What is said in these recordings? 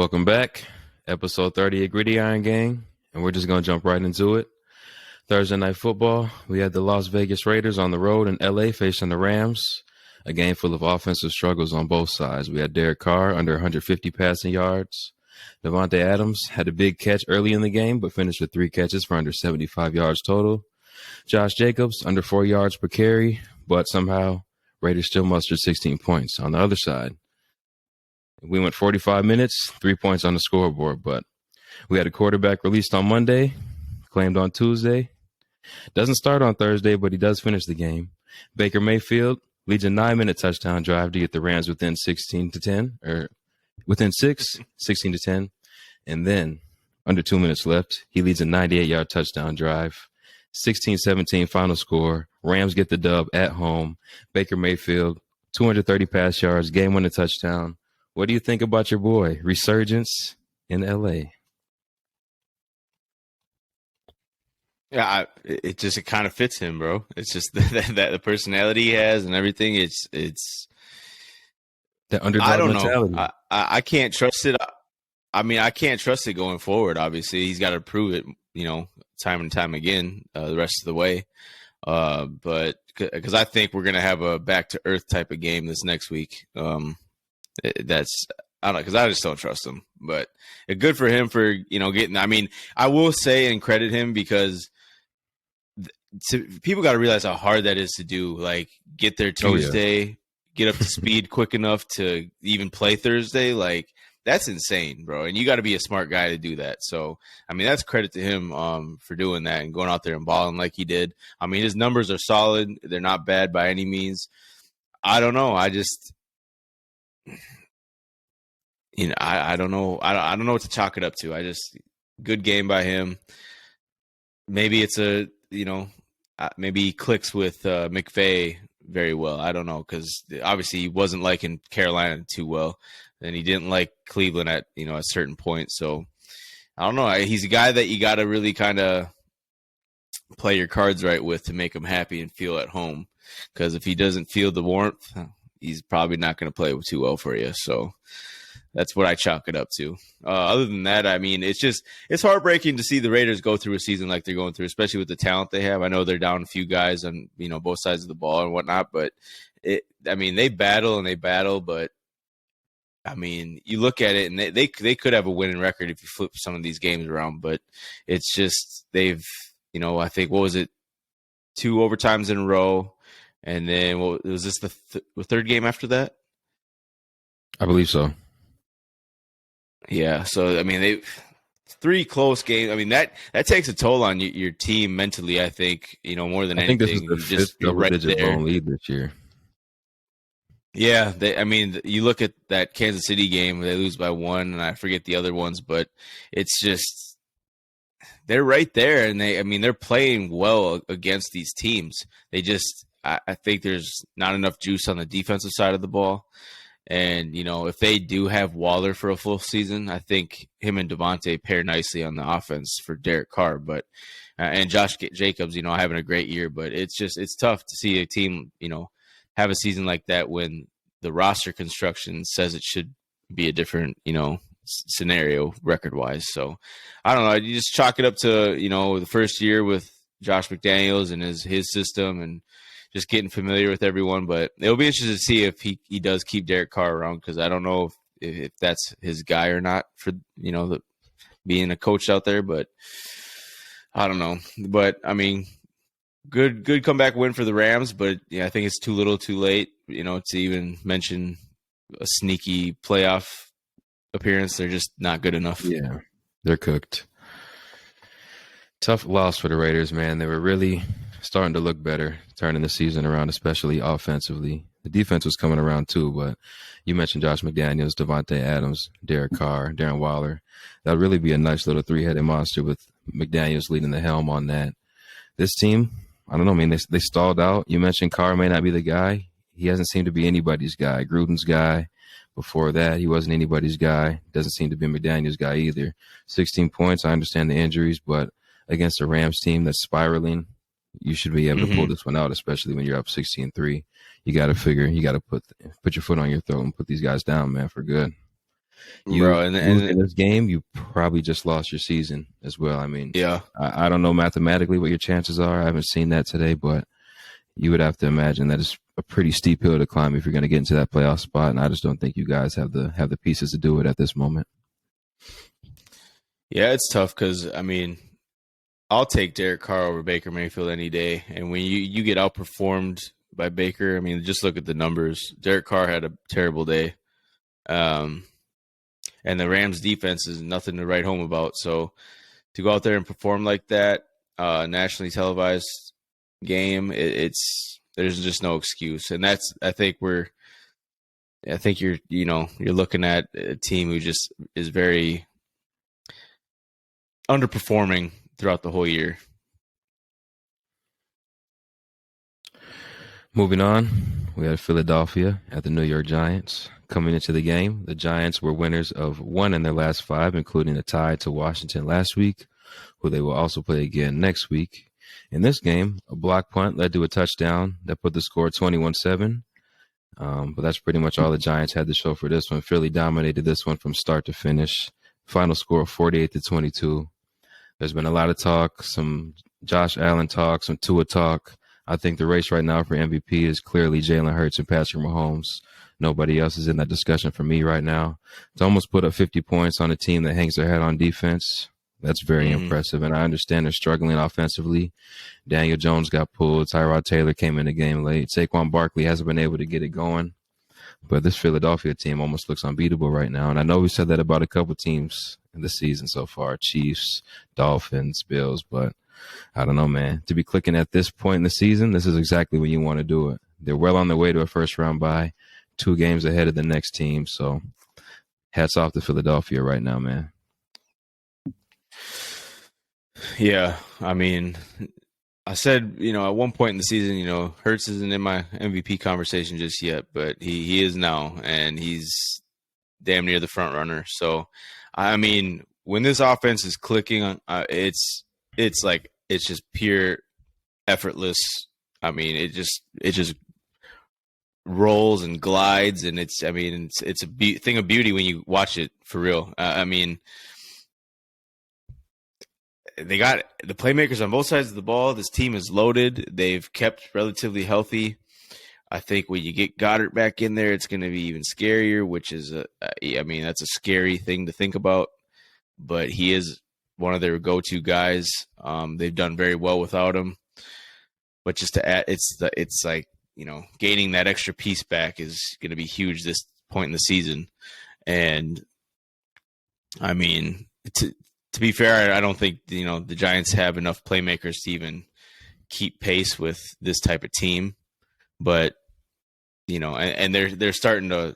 Welcome back. Episode 30 of Griddyiron Gang, and we're just going to jump right into it. Thursday night football, we had the Las Vegas Raiders on the road in LA facing the Rams, a game full of offensive struggles on both sides. We had Derek Carr under 150 passing yards. Davante Adams had a big catch early in the game, but finished with 3 catches for under 75 yards total. Josh Jacobs under 4 yards per carry, but somehow Raiders still mustered 16 points. On the other side, we went 45 minutes, 3 points on the scoreboard, but we had a quarterback released on Monday, claimed on Tuesday. Doesn't start on Thursday, but he does finish the game. Baker Mayfield leads a 9-minute touchdown drive to get the Rams within 16 to 10, or within 16 to 10. And then, under 2 minutes left, he leads a 98-yard touchdown drive. 16-17 final score. Rams get the dub at home. Baker Mayfield, 230 pass yards, game-winning touchdown. What do you think about your boy? Resurgence in LA. Yeah, it kind of fits him, bro. It's just that the personality he has and everything. It's the underdog I don't mentality. know. I can't trust it. I mean, I can't trust it going forward. Obviously, he's got to prove it, time and time again, the rest of the way. But because I think we're gonna have a back to earth type of game this next week. That's I don't know, because I just don't trust him. But good for him for getting. I mean, I will say and credit him because people got to realize how hard that is to do. Like, get there Tuesday, get up to speed quick enough to even play Thursday. Like, that's insane, bro. And you got to be a smart guy to do that. So, I mean, that's credit to him for doing that and going out there and balling like he did. I mean, his numbers are solid. They're not bad by any means. I don't know. I just, I don't know. I don't know what to chalk it up to. I just, good game by him. Maybe it's maybe he clicks with McVay very well. I don't know, because obviously he wasn't liking Carolina too well, and he didn't like Cleveland at a certain point. So I don't know. He's a guy that you got to really kind of play your cards right with to make him happy and feel at home. Because if he doesn't feel the warmth, he's probably not going to play too well for you. So that's what I chalk it up to. Other than that, I mean, it's heartbreaking to see the Raiders go through a season like they're going through, especially with the talent they have. I know they're down a few guys on, both sides of the ball and whatnot, but they battle, but I mean, you look at it and they could have a winning record if you flip some of these games around, but it's just, they've, I think, what was it? 2 overtimes in a row. And then was this the third game after that? I believe so. Yeah, so I mean, they 3 close games. I mean, that takes a toll on your team mentally. I think more than anything. I think this is the 5th double-digit blown lead this year. Yeah, you look at that Kansas City game; they lose by 1, and I forget the other ones, but it's just they're right there, and they're playing well against these teams. They just, I think there's not enough juice on the defensive side of the ball. And, if they do have Waller for a full season, I think him and Davante pair nicely on the offense for Derek Carr. But and Josh Jacobs, having a great year. But it's tough to see a team, have a season like that when the roster construction says it should be a different, scenario record-wise. So, I don't know. You just chalk it up to, the first year with Josh McDaniels and his system and just getting familiar with everyone, but it'll be interesting to see if he does keep Derek Carr around, because I don't know if that's his guy or not for being a coach out there. But I don't know. But I mean, good comeback win for the Rams. But yeah, I think it's too little, too late, to even mention a sneaky playoff appearance. They're just not good enough. Yeah, they're cooked. Tough loss for the Raiders, man. They were really starting to look better, turning the season around, especially offensively. The defense was coming around too, but you mentioned Josh McDaniels, Davante Adams, Derek Carr, Darren Waller. That would really be a nice little 3-headed monster with McDaniels leading the helm on that. This team, I don't know, man, they stalled out. You mentioned Carr may not be the guy. He hasn't seemed to be anybody's guy. Gruden's guy. Before that, he wasn't anybody's guy. Doesn't seem to be McDaniels' guy either. 16 points, I understand the injuries, but against a Rams team that's spiraling, you should be able to pull this one out, especially when you're up 16-3. You got to put your foot on your throat and put these guys down, man, for good. You bro. losing this game, you probably just lost your season as well. I mean, Yeah, I don't know mathematically what your chances are. I haven't seen that today, but you would have to imagine that it's a pretty steep hill to climb if you're going to get into that playoff spot. And I just don't think you guys have the pieces to do it at this moment. yeah, it's tough because I mean, I'll take Derek Carr over Baker Mayfield any day. And when you get outperformed by Baker, I mean, just look at the numbers. Derek Carr had a terrible day. Um, and the Rams defense is nothing to write home about. So to go out there and perform like that, nationally televised game, it's there's just no excuse. And that's I think you're looking at a team who just is very underperforming throughout the whole year. Moving on, we had Philadelphia at the New York Giants. Coming into the game, the Giants were winners of 1 in their last 5, including a tie to Washington last week, who they will also play again next week. In this game, a block punt led to a touchdown that put the score 21-7. But that's pretty much all the Giants had to show for this one. Philly dominated this one from start to finish. Final score 48-22. There's been a lot of talk, some Josh Allen talk, some Tua talk. I think the race right now for MVP is clearly Jalen Hurts and Patrick Mahomes. Nobody else is in that discussion for me right now. To almost put up 50 points on a team that hangs their head on defense, that's very impressive. And I understand they're struggling offensively. Daniel Jones got pulled. Tyrod Taylor came in the game late. Saquon Barkley hasn't been able to get it going. But this Philadelphia team almost looks unbeatable right now. And I know we said that about a couple teams in the season so far, Chiefs, Dolphins, Bills. But I don't know, man. To be clicking at this point in the season, this is exactly when you want to do it. They're well on their way to a first-round bye, 2 games ahead of the next team. So hats off to Philadelphia right now, man. Yeah, I mean, I said, at one point in the season, Hurts isn't in my MVP conversation just yet, but he is now, and he's damn near the front runner. So, I mean, when this offense is clicking, it's just pure effortless. I mean, it just rolls and glides, and it's a thing of beauty when you watch it for real. I mean, they got the playmakers on both sides of the ball. This team is loaded. They've kept relatively healthy. I think when you get Goddard back in there, it's going to be even scarier, which is that's a scary thing to think about. But he is one of their go-to guys. They've done very well without him. But just to add, it's like, gaining that extra piece back is going to be huge this point in the season. And I mean, to be fair, I don't think the Giants have enough playmakers to even keep pace with this type of team. But and they're starting to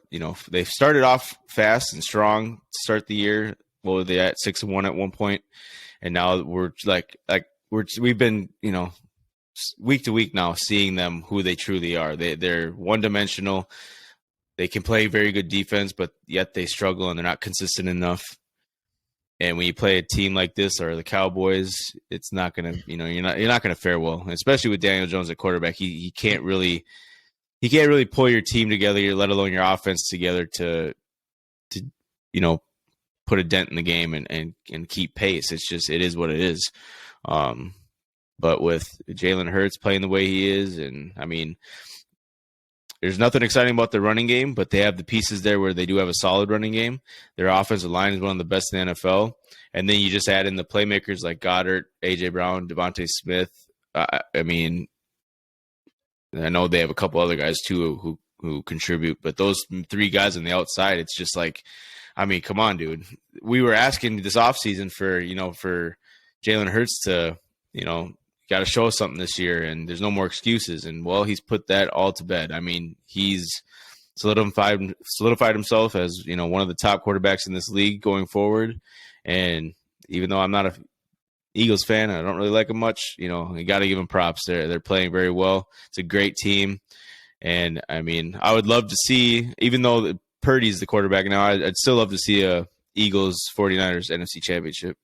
they've started off fast and strong to start the year. What were they at 6-1 at one point, and now we're we've been week to week now seeing them who they truly are. They're one dimensional. They can play very good defense, but yet they struggle and they're not consistent enough. And when you play a team like this or the Cowboys, it's not gonna, you're not gonna fare well. Especially with Daniel Jones at quarterback, he can't really pull your team together, let alone your offense together to put a dent in the game and keep pace. It is what it is. But with Jalen Hurts playing the way he is, and I mean, there's nothing exciting about the running game, but they have the pieces there where they do have a solid running game. Their offensive line is one of the best in the NFL. And then you just add in the playmakers like Goddard, A.J. Brown, Devontae Smith. I mean, I know they have a couple other guys too who contribute, but those 3 guys on the outside, it's just like, I mean, come on, dude. We were asking this offseason for Jalen Hurts to, got to show us something this year, and there's no more excuses. And, well, he's put that all to bed. I mean, he's solidified himself as, one of the top quarterbacks in this league going forward. And even though I'm not a Eagles fan, I don't really like them much, you got to give them props. They're playing very well. It's a great team. And, I mean, I would love to see, even though Purdy's the quarterback now, I'd still love to see a Eagles 49ers NFC championship.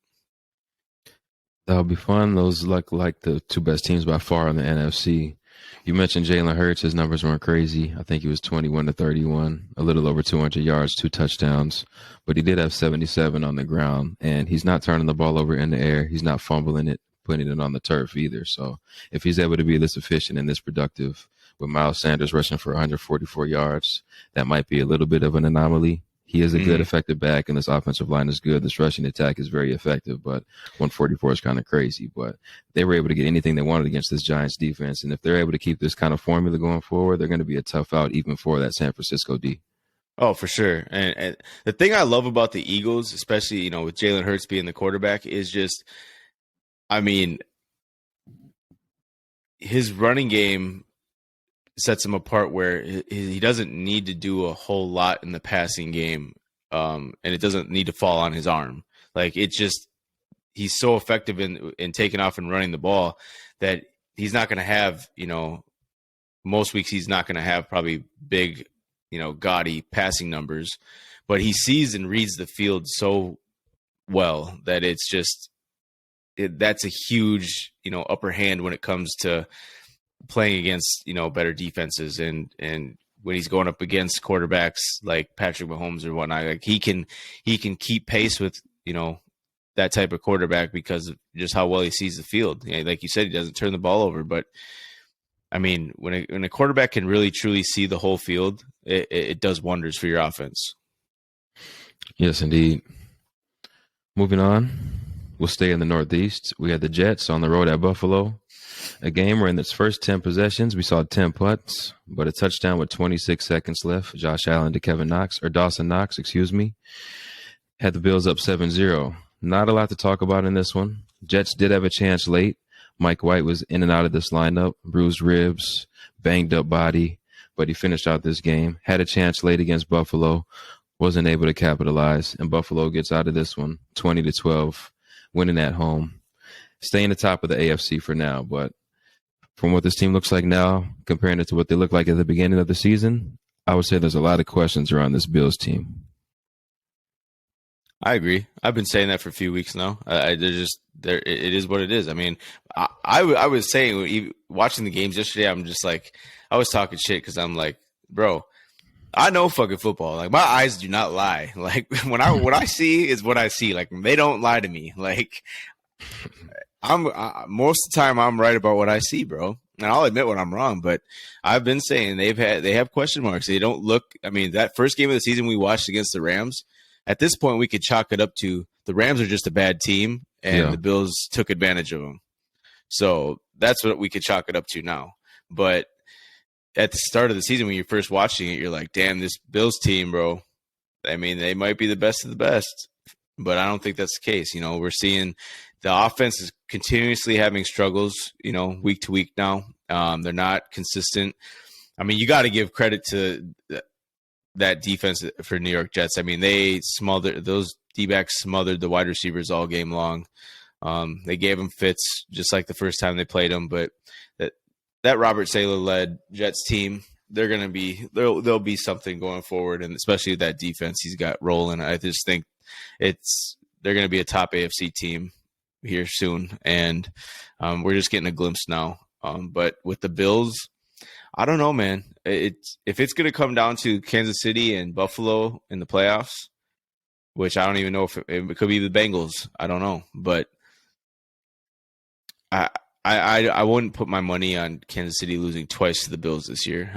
That'll be fun. Those like the 2 best teams by far in the NFC. You mentioned Jalen Hurts. His numbers weren't crazy. I think he was 21 to 31, a little over 200 yards, 2 touchdowns. But he did have 77 on the ground, and he's not turning the ball over in the air. He's not fumbling it, putting it on the turf either. So if he's able to be this efficient and this productive with Miles Sanders rushing for 144 yards, that might be a little bit of an anomaly. He is a good, effective back, and this offensive line is good. This rushing attack is very effective, but 144 is kind of crazy. But they were able to get anything they wanted against this Giants defense, and if they're able to keep this kind of formula going forward, they're going to be a tough out even for that San Francisco D. Oh, for sure. And the thing I love about the Eagles, especially, with Jalen Hurts being the quarterback, is just, I mean, his running game sets him apart where he doesn't need to do a whole lot in the passing game, and it doesn't need to fall on his arm. Like, it just, he's so effective in taking off and running the ball that he's not going to have, most weeks he's not going to have probably big, gaudy passing numbers, but he sees and reads the field so well that it's just, that's a huge, upper hand when it comes to playing against, better defenses. And when he's going up against quarterbacks like Patrick Mahomes or whatnot, like he can keep pace with, that type of quarterback because of just how well he sees the field. Like you said, he doesn't turn the ball over, but I mean, when a quarterback can really truly see the whole field, it does wonders for your offense. Yes, indeed. Moving on, we'll stay in the Northeast. We had the Jets on the road at Buffalo. A game where in its first 10 possessions, we saw 10 punts, but a touchdown with 26 seconds left. Josh Allen to Dawson Knox, had the Bills up 7-0. Not a lot to talk about in this one. Jets did have a chance late. Mike White was in and out of this lineup, bruised ribs, banged up body, but he finished out this game. Had a chance late against Buffalo, wasn't able to capitalize, and Buffalo gets out of this one 20-12, winning at home. Staying atop of the AFC for now, but from what this team looks like now, comparing it to what they looked like at the beginning of the season, I would say there's a lot of questions around this Bills team. I agree. I've been saying that for a few weeks now. It is what it is. I mean, I was saying, watching the games yesterday, I'm just like, I was talking shit because I'm like, bro, I know fucking football. Like, my eyes do not lie. Like, what I see is what I see. Like, they don't lie to me. Like, most of the time I'm right about what I see, bro. And I'll admit when I'm wrong, but I've been saying they have question marks. They don't look. I mean, that first game of the season we watched against the Rams, at this point we could chalk it up to the Rams are just a bad team, and the Bills took advantage of them. So that's what we could chalk it up to now. But at the start of the season, when you're first watching it, you're like, damn, this Bills team, bro. I mean, they might be the best of the best, but I don't think that's the case. We're seeing the offense is continuously having struggles, week to week now. They're not consistent. I mean, you got to give credit to that defense for New York Jets. I mean, those D-backs smothered the wide receivers all game long. They gave them fits just like the first time they played them, but that Robert Saleh-led Jets team, there'll be something going forward, and especially with that defense he's got rolling. I just think they're going to be a top AFC team here soon, and we're just getting a glimpse now. But with the Bills, I don't know, man. If it's going to come down to Kansas City and Buffalo in the playoffs, which I don't even know if it could be the Bengals. I don't know, but I wouldn't put my money on Kansas City losing twice to the Bills this year.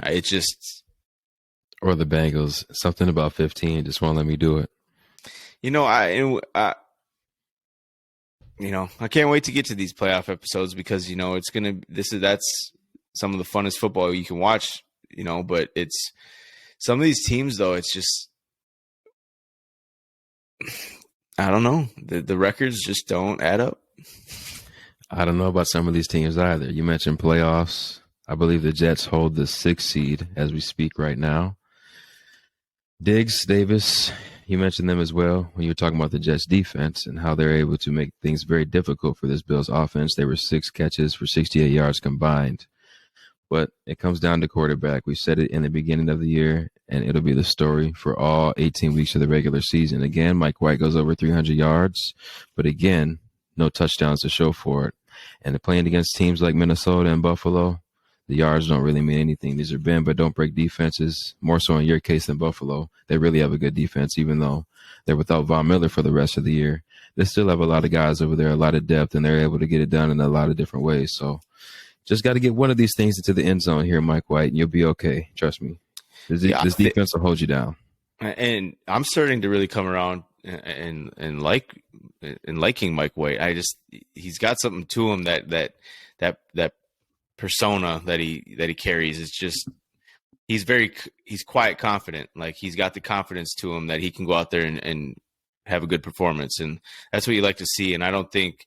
Or the Bengals. Something about 15 just won't let me do it. I can't wait to get to these playoff episodes because that's some of the funnest football you can watch. But it's some of these teams though. It's just I don't know. The records just don't add up. I don't know about some of these teams either. You mentioned playoffs. I believe the Jets hold the 6th seed as we speak right now. Diggs, Davis, you mentioned them as well when you were talking about the Jets defense and how they're able to make things very difficult for this Bills offense. They were 6 catches for 68 yards combined. But it comes down to quarterback. We said it in the beginning of the year, and it'll be the story for all 18 weeks of the regular season. Again, Mike White goes over 300 yards, but again, no touchdowns to show for it. And playing against teams like Minnesota and Buffalo, the yards don't really mean anything. These are bend but don't break defenses, more so in your case than Buffalo. They really have a good defense, even though they're without Von Miller for the rest of the year. They still have a lot of guys over there, a lot of depth, and they're able to get it done in a lot of different ways. So just got to get one of these things into the end zone here, Mike White, and you'll be okay. Trust me. This defense will hold you down. And I'm starting to really come around and liking Mike White. He's got something to him that persona that he carries is just he's quiet confident. Like he's got the confidence to him that he can go out there and have a good performance, and that's what you like to see. And I don't think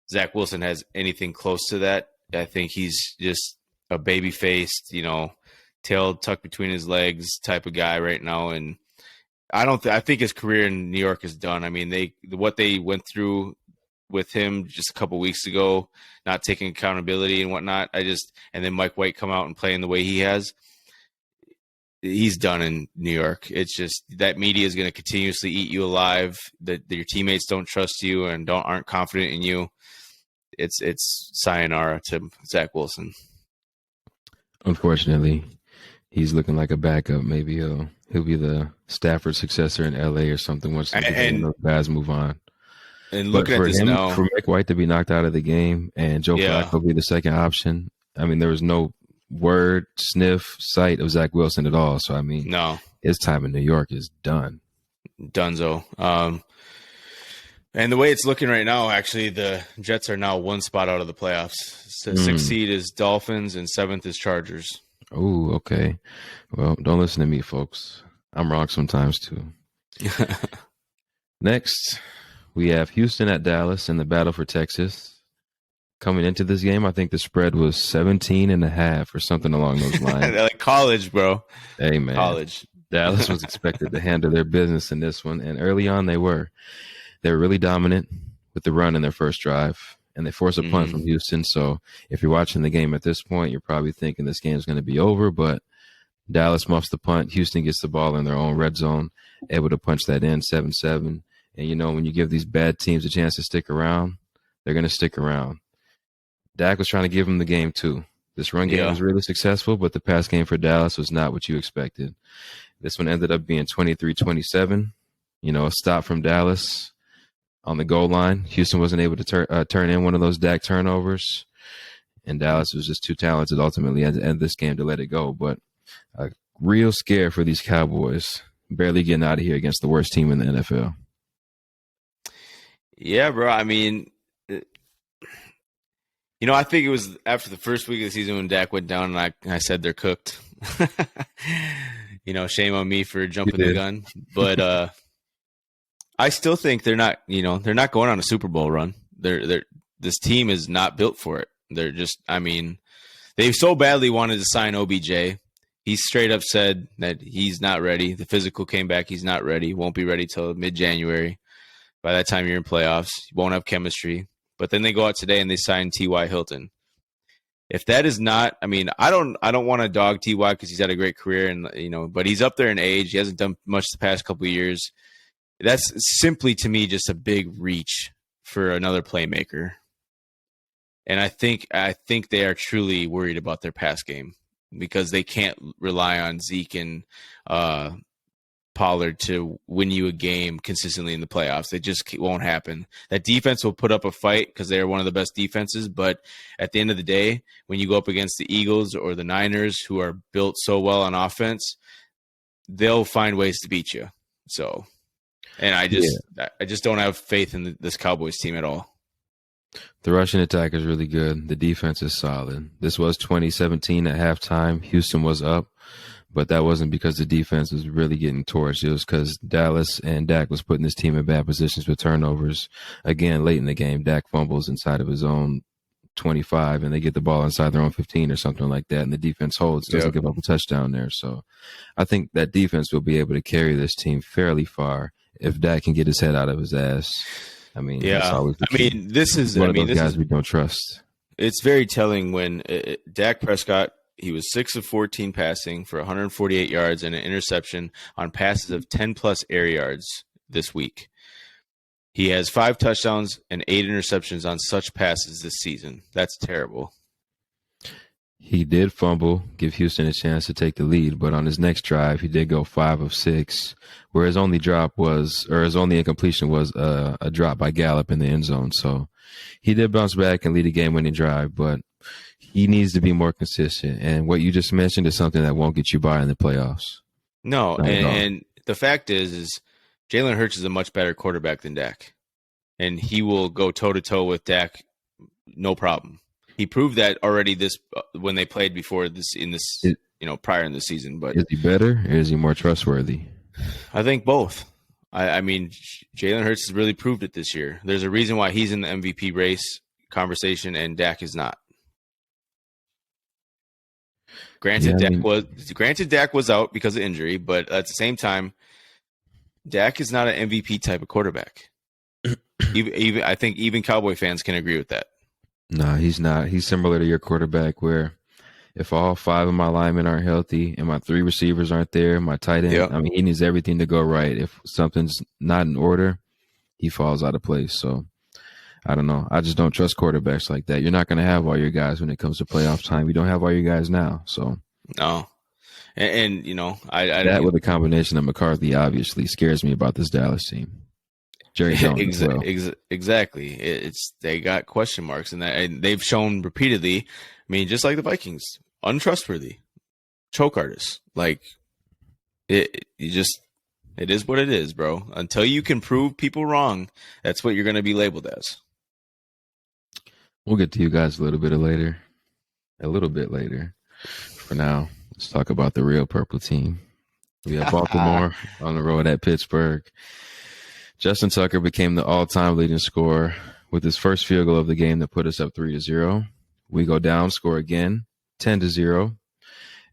Zach Wilson has anything close to that. I think he's just a baby faced, tail tucked between his legs type of guy right now. And I think his career in New York is done. I mean, what they went through with him just a couple weeks ago, not taking accountability and whatnot. And then Mike White come out and playing the way he has. He's done in New York. It's just that media is going to continuously eat you alive. That your teammates don't trust you and aren't confident in you. It's sayonara to Zach Wilson. Unfortunately, he's looking like a backup. Maybe he'll be the Stafford successor in LA or something once those guys move on. And looking at this now, for Mike White to be knocked out of the game and Joe Flacco be the second option. I mean, there was no word, sniff, sight of Zach Wilson at all. So I mean, no, his time in New York is done. Dunzo. And the way it's looking right now, actually, the Jets are now one spot out of the playoffs. So 6th seed is Dolphins and 7th is Chargers. Oh, okay. Well, don't listen to me, folks. I'm wrong sometimes, too. Next, we have Houston at Dallas in the battle for Texas. Coming into this game, I think the spread was 17.5 or something along those lines. Like college, bro. Hey, man. College. Dallas was expected to handle their business in this one, and early on they were. They were really dominant with the run in their first drive, and they forced a punt from Houston. So if you're watching the game at this point, you're probably thinking this game is going to be over, but Dallas muffs the punt. Houston gets the ball in their own red zone, able to punch that in 7-7. And, when you give these bad teams a chance to stick around, they're going to stick around. Dak was trying to give them the game, too. This run game was really successful, but the pass game for Dallas was not what you expected. This one ended up being 23-27. A stop from Dallas on the goal line. Houston wasn't able to turn in one of those Dak turnovers, and Dallas was just too talented ultimately at the end of this game to let it go. But a real scare for these Cowboys, barely getting out of here against the worst team in the NFL. Yeah, bro. I mean, I think it was after the first week of the season when Dak went down and I said they're cooked. Shame on me for jumping the gun. But I still think they're not going on a Super Bowl run. This team is not built for it. They're just, they so badly wanted to sign OBJ. He straight up said that he's not ready. The physical came back. He's not ready. Won't be ready till mid-January. By that time, you're in playoffs. You won't have chemistry. But then they go out today and they sign T.Y. Hilton. If that is not, I don't want to dog T.Y. because he's had a great career and but he's up there in age. He hasn't done much the past couple of years. That's simply to me just a big reach for another playmaker. And I think they are truly worried about their pass game because they can't rely on Zeke and Pollard to win you a game consistently in the playoffs. It just won't happen. That defense will put up a fight because they're one of the best defenses. But at the end of the day, when you go up against the Eagles or the Niners, who are built so well on offense, they'll find ways to beat you. So, and I just don't have faith in this Cowboys team at all. The rushing attack is really good. The defense is solid. This was 2017 at halftime. Houston was up. But that wasn't because the defense was really getting torched. It was because Dallas and Dak was putting this team in bad positions with turnovers. Again, late in the game, Dak fumbles inside of his own 25, and they get the ball inside their own 15 or something like that, and the defense holds, doesn't give up a touchdown there. So I think that defense will be able to carry this team fairly far if Dak can get his head out of his ass. This is one of those guys we don't trust. It's very telling when Dak Prescott, he was 6 of 14 passing for 148 yards and an interception on passes of 10-plus air yards this week. He has 5 touchdowns and 8 interceptions on such passes this season. That's terrible. He did fumble, give Houston a chance to take the lead, but on his next drive, he did go 5 of 6, where his only drop was, or his only incompletion was a drop by Gallup in the end zone. So he did bounce back and lead a game-winning drive, but he needs to be more consistent. And what you just mentioned is something that won't get you by in the playoffs. No, Not at all. and the fact is Jalen Hurts is a much better quarterback than Dak, and he will go toe to toe with Dak, no problem. He proved that already this when they played before this Is, prior in the season. But is he better or is he more trustworthy? I think both. I mean, Jalen Hurts has really proved it this year. There's a reason why he's in the MVP race conversation and Dak is not. Granted, Dak was out because of injury, but at the same time, Dak is not an MVP type of quarterback. even I think even Cowboy fans can agree with that. No, he's not. He's similar to your quarterback where if all 5 of my linemen aren't healthy and my 3 receivers aren't there, my tight end, Yep. I mean, he needs everything to go right. If something's not in order, he falls out of place. So I don't know. I just don't trust quarterbacks like that. You're not going to have all your guys when it comes to playoff time. You don't have all your guys now. So No. And I that with a combination of McCarthy obviously scares me about this Dallas team. Jerry Jones as well. Exactly. It's they got question marks, and they've shown repeatedly. I mean, just like the Vikings, untrustworthy, choke artists. Like it is what it is, bro. Until you can prove people wrong, that's what you're going to be labeled as. We'll get to you guys a little bit later. For now, let's talk about the real purple team. We have Baltimore on the road at Pittsburgh. Justin Tucker became the all-time leading scorer with his first field goal of the game that put us up 3-0. We go down, score again, 10-0.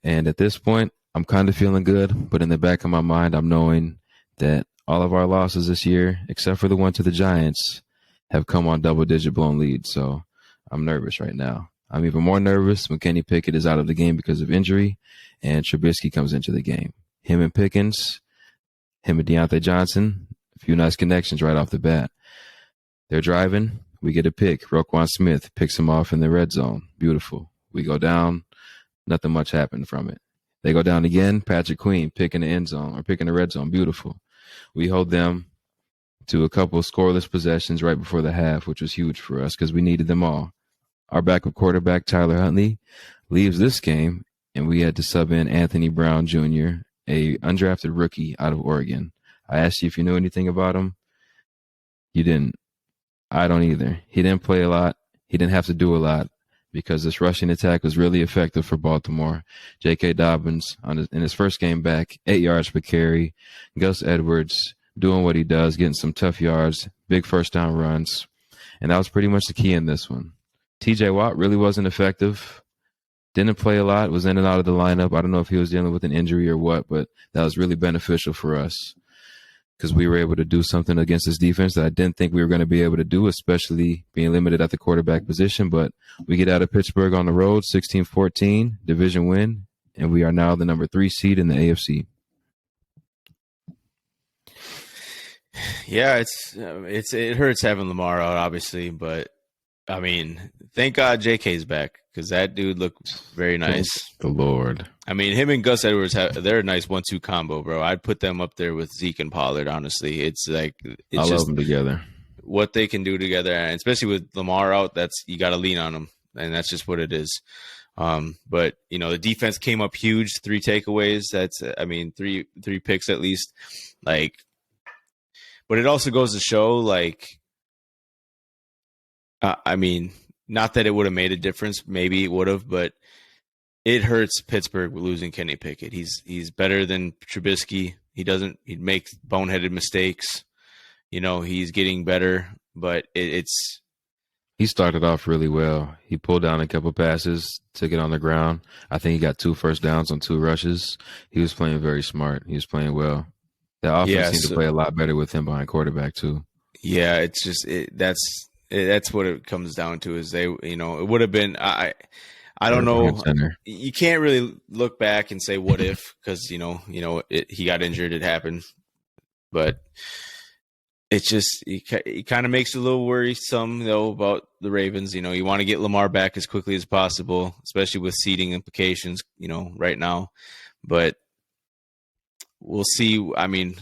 And at this point, I'm kind of feeling good, but in the back of my mind, I'm knowing that all of our losses this year, except for the one to the Giants, have come on double-digit blown leads. So I'm nervous right now. I'm even more nervous when Kenny Pickett is out of the game because of injury and Trubisky comes into the game. Him and Pickens, him and Deontay Johnson, a few nice connections right off the bat. They're driving. We get a pick. Roquan Smith picks him off in the red zone. Beautiful. We go down. Nothing much happened from it. They go down again. Patrick Queen picking the end zone or picking the red zone. Beautiful. We hold them to a couple of scoreless possessions right before the half, which was huge for us because we needed them all. Our backup quarterback, Tyler Huntley, leaves this game, and we had to sub in Anthony Brown Jr., a undrafted rookie out of Oregon. I asked you if you knew anything about him. You didn't. I don't either. He didn't play a lot. He didn't have to do a lot because this rushing attack was really effective for Baltimore. J.K. Dobbins, in his first game back, 8 yards per carry. Gus Edwards doing what he does, getting some tough yards, big first down runs. And that was pretty much the key in this one. T.J. Watt really wasn't effective. Didn't play a lot, was in and out of the lineup. I don't know if he was dealing with an injury or what, but that was really beneficial for us because we were able to do something against this defense that I didn't think we were going to be able to do, especially being limited at the quarterback position. But we get out of Pittsburgh on the road, 16-14, division win, and we are now the number 3 seed in the AFC. Yeah, it hurts having Lamar out, obviously, but I mean, thank God JK's back because that dude looked very nice. The Lord. I mean, him and Gus Edwards, they're a nice 1-2 combo, bro. I'd put them up there with Zeke and Pollard, honestly. It's like I love them together. What they can do together, and especially with Lamar out, you got to lean on them, and that's just what it is. But the defense came up huge, 3 takeaways. Three picks at least. But it also goes to show, not that it would have made a difference. Maybe it would have, but it hurts Pittsburgh losing Kenny Pickett. He's better than Trubisky. He makes boneheaded mistakes. He's getting better, but he started off really well. He pulled down a couple passes, took it on the ground. I think he got 2 first downs on 2 rushes. He was playing very smart. He was playing well. The offense seemed to play a lot better with him behind quarterback too. Yeah, it's just that's what it comes down to is it would have been I don't know. You can't really look back and say what if because he got injured, it happened. But It just it kind of makes it a little worrisome though about the Ravens. You want to get Lamar back as quickly as possible, especially with seeding implications. Right now, but we'll see. I mean,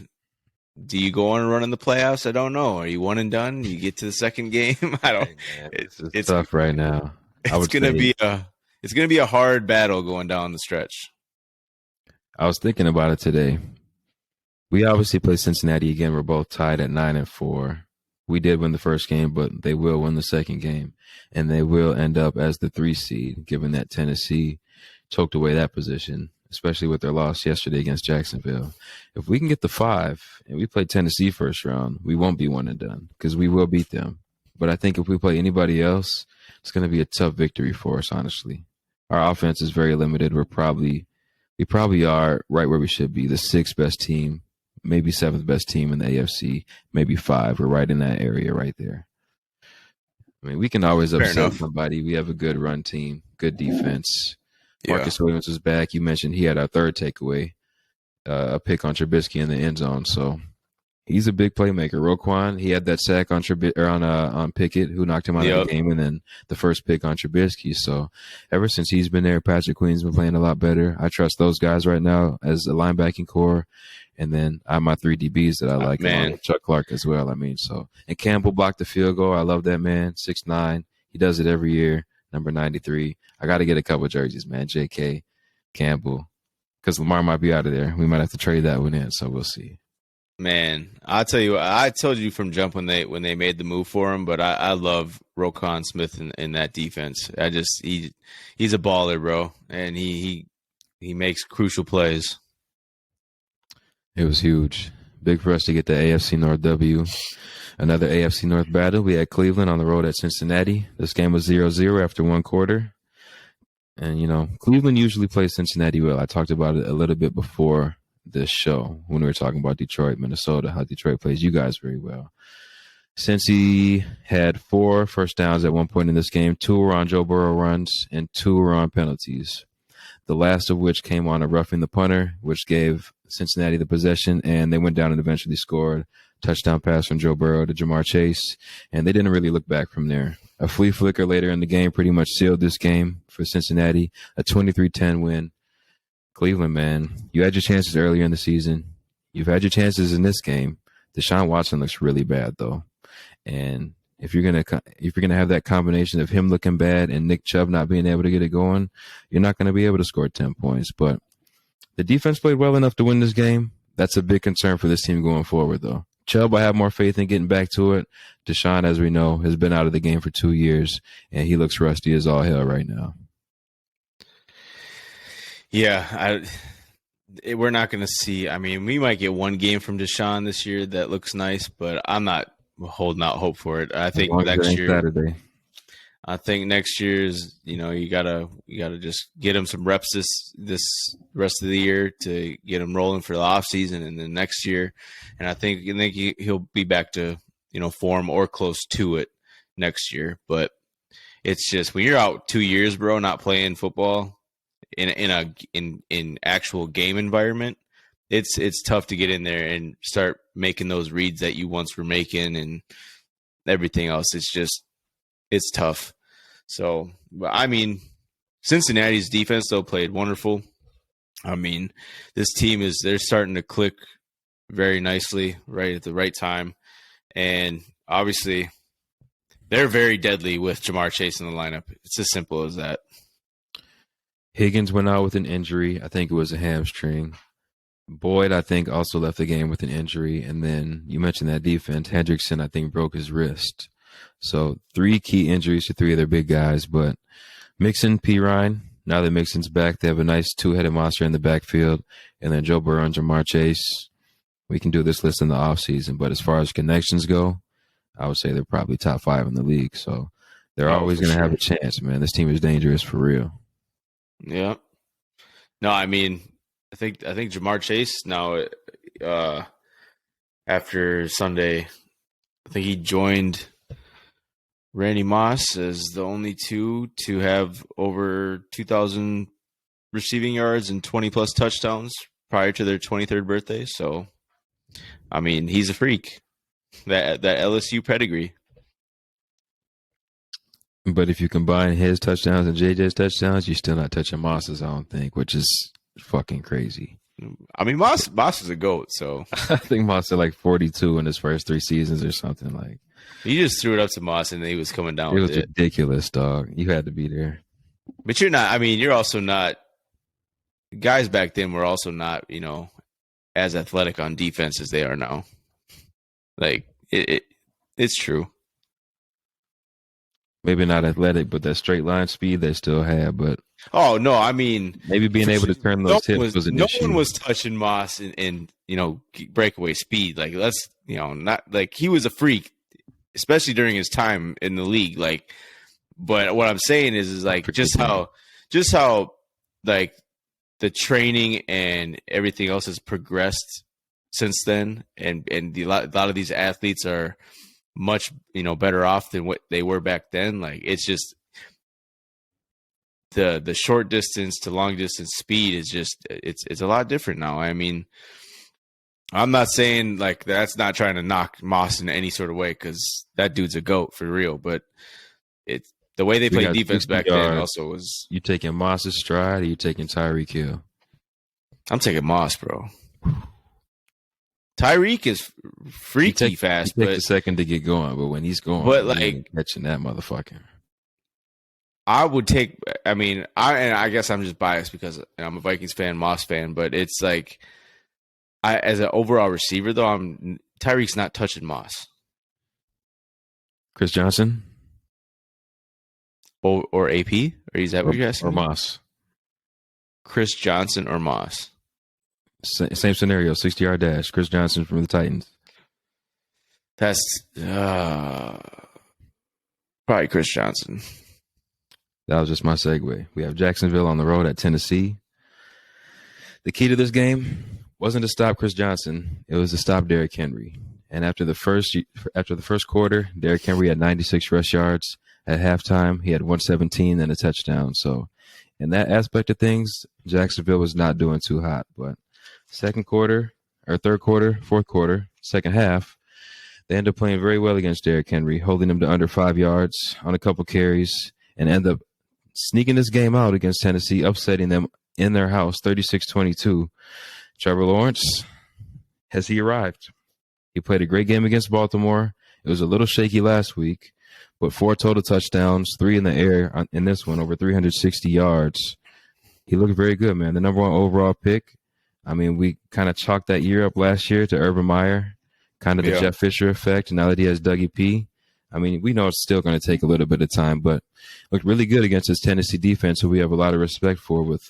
do you go on a run in the playoffs? I don't know. Are you one and done? You get to the second game? I don't. Hey man, this is It's tough right now. I it's would gonna say be a hard battle going down the stretch. I was thinking about it today. We obviously play Cincinnati again. We're both tied at 9-4. We did win the first game, but they will win the second game, and they will end up as the 3 seed, given that Tennessee choked away that position, especially with their loss yesterday against Jacksonville. If we can get the 5 and we play Tennessee first round, we won't be one and done because we will beat them. But I think if we play anybody else, it's going to be a tough victory for us, honestly. Our offense is very limited. We probably are right where we should be, the 6th best team, maybe 7th best team in the AFC, maybe 5. We're right in that area right there. I mean, we can always Fair upset enough. somebody. We have a good run team, good defense. Yeah. Marcus Williams was back. You mentioned he had our third takeaway, a pick on Trubisky in the end zone. So he's a big playmaker. Roquan, he had that sack on on Pickett, who knocked him out of the game, and then the first pick on Trubisky. So ever since he's been there, Patrick Queen's been playing a lot better. I trust those guys right now as a linebacking core. And then I have my 3 DBs that I like, along with Chuck Clark as well. I mean, and Campbell blocked the field goal. I love that man, 6'9". He does it every year. Number 93. I got to get a couple jerseys, man. J.K. Campbell, because Lamar might be out of there. We might have to trade that one in, so we'll see. Man, I'll tell you, I told you from jump when they made the move for him, but I love Roquan Smith in that defense. He's a baller, bro, and he makes crucial plays. It was huge. Big for us to get the AFC North W. Another AFC North battle. We had Cleveland on the road at Cincinnati. This game was 0-0 after one quarter. And, Cleveland usually plays Cincinnati well. I talked about it a little bit before this show when we were talking about Detroit, Minnesota, how Detroit plays you guys very well. Cincy had 4 first downs at one point in this game. 2 were on Joe Burrow runs and 2 were on penalties. The last of which came on a roughing the punter, which gave Cincinnati the possession, and they went down and eventually scored. Touchdown pass from Joe Burrow to Jamar Chase, and they didn't really look back from there. A flea flicker later in the game pretty much sealed this game for Cincinnati, a 23-10 win. Cleveland, man, you had your chances earlier in the season. You've had your chances in this game. Deshaun Watson looks really bad, though. And if you're gonna have that combination of him looking bad and Nick Chubb not being able to get it going, you're not going to be able to score 10 points. But the defense played well enough to win this game. That's a big concern for this team going forward, though. Chubb, I have more faith in getting back to it. Deshaun, as we know, has been out of the game for 2 years, and he looks rusty as all hell right now. Yeah, we're not going to see. I mean, we might get one game from Deshaun this year that looks nice, but I'm not holding out hope for it. I think next year, Saturday. I think next year's, you gotta just get him some reps this rest of the year to get him rolling for the off season, and then next year, and I think he'll be back to form or close to it next year. But it's just when you're out 2 years, bro, not playing football in actual game environment, it's tough to get in there and start making those reads that you once were making and everything else. It's tough. So, I mean, Cincinnati's defense, though, played wonderful. I mean, this team they're starting to click very nicely right at the right time. And obviously, they're very deadly with Jamar Chase in the lineup. It's as simple as that. Higgins went out with an injury. I think it was a hamstring. Boyd, I think, also left the game with an injury. And then you mentioned that defense. Hendrickson, I think, broke his wrist. So 3 key injuries to 3 of their big guys. But Mixon, Pirine, now that Mixon's back, they have a nice 2-headed monster in the backfield. And then Joe Burrow and Jamar Chase. We can do this list in the offseason. But as far as connections go, I would say they're probably top 5 in the league. So they're always going to have a chance, man. This team is dangerous for real. Yeah. No, I mean, I think Jamar Chase now, after Sunday, I think he joined Randy Moss as the only 2 to have over 2,000 receiving yards and 20-plus touchdowns prior to their 23rd birthday. So, I mean, he's a freak. That LSU pedigree. But if you combine his touchdowns and JJ's touchdowns, you're still not touching Moss's, I don't think, which is fucking crazy. I mean, Moss is a GOAT, so I think Moss had like 42 in his first 3 seasons or something. Like, you just threw it up to Moss and he was coming down it with was it. ridiculous, dog. You had to be there. But you're not. I mean, you're also not. Guys back then were also not, as athletic on defense as they are now. Like it's true. Maybe not athletic, but that straight line speed they still had. But oh no, I mean, maybe being able to turn those hips was an issue. No one was touching Moss in breakaway speed. Like not like he was a freak, especially during his time in the league. Like, but what I'm saying is like just how like the training and everything else has progressed since then, and a lot of these athletes are much better off than what they were back then. Like it's just the short distance to long distance speed is just it's a lot different now. I mean, I'm not saying like that's not trying to knock Moss in any sort of way, because that dude's a GOAT for real, but it's the way they played defense back then also was. You taking Moss's stride, or you taking Tyreek Hill? I'm taking Moss, bro. Tyreek is freaky fast. He takes a second to get going, but when he's going, but like catching that motherfucker. I would take. I mean, I guess I'm just biased because I'm a Vikings fan, Moss fan, but it's like, as an overall receiver though, Tyreek's not touching Moss. Chris Johnson, or AP, or is that what you're asking? Or Moss? Chris Johnson or Moss? Same scenario, 60-yard dash. Chris Johnson from the Titans. That's probably Chris Johnson. That was just my segue. We have Jacksonville on the road at Tennessee. The key to this game wasn't to stop Chris Johnson; it was to stop Derrick Henry. And after the first quarter, Derrick Henry had 96 rush yards. At halftime, he had 117 and a touchdown. So, in that aspect of things, Jacksonville was not doing too hot, but third quarter, fourth quarter, second half, they end up playing very well against Derrick Henry, holding him to under 5 yards on a couple carries, and end up sneaking this game out against Tennessee, upsetting them in their house, 36-22. Trevor Lawrence, has he arrived? He played a great game against Baltimore. It was a little shaky last week, but 4 total touchdowns, 3 in the air in this one, over 360 yards. He looked very good, man. The number 1 overall pick. I mean, we kind of chalked that year up last year to Urban Meyer, kind of the Jeff Fisher effect. Now that he has Dougie P, I mean, we know it's still going to take a little bit of time, but looked really good against this Tennessee defense, who we have a lot of respect for with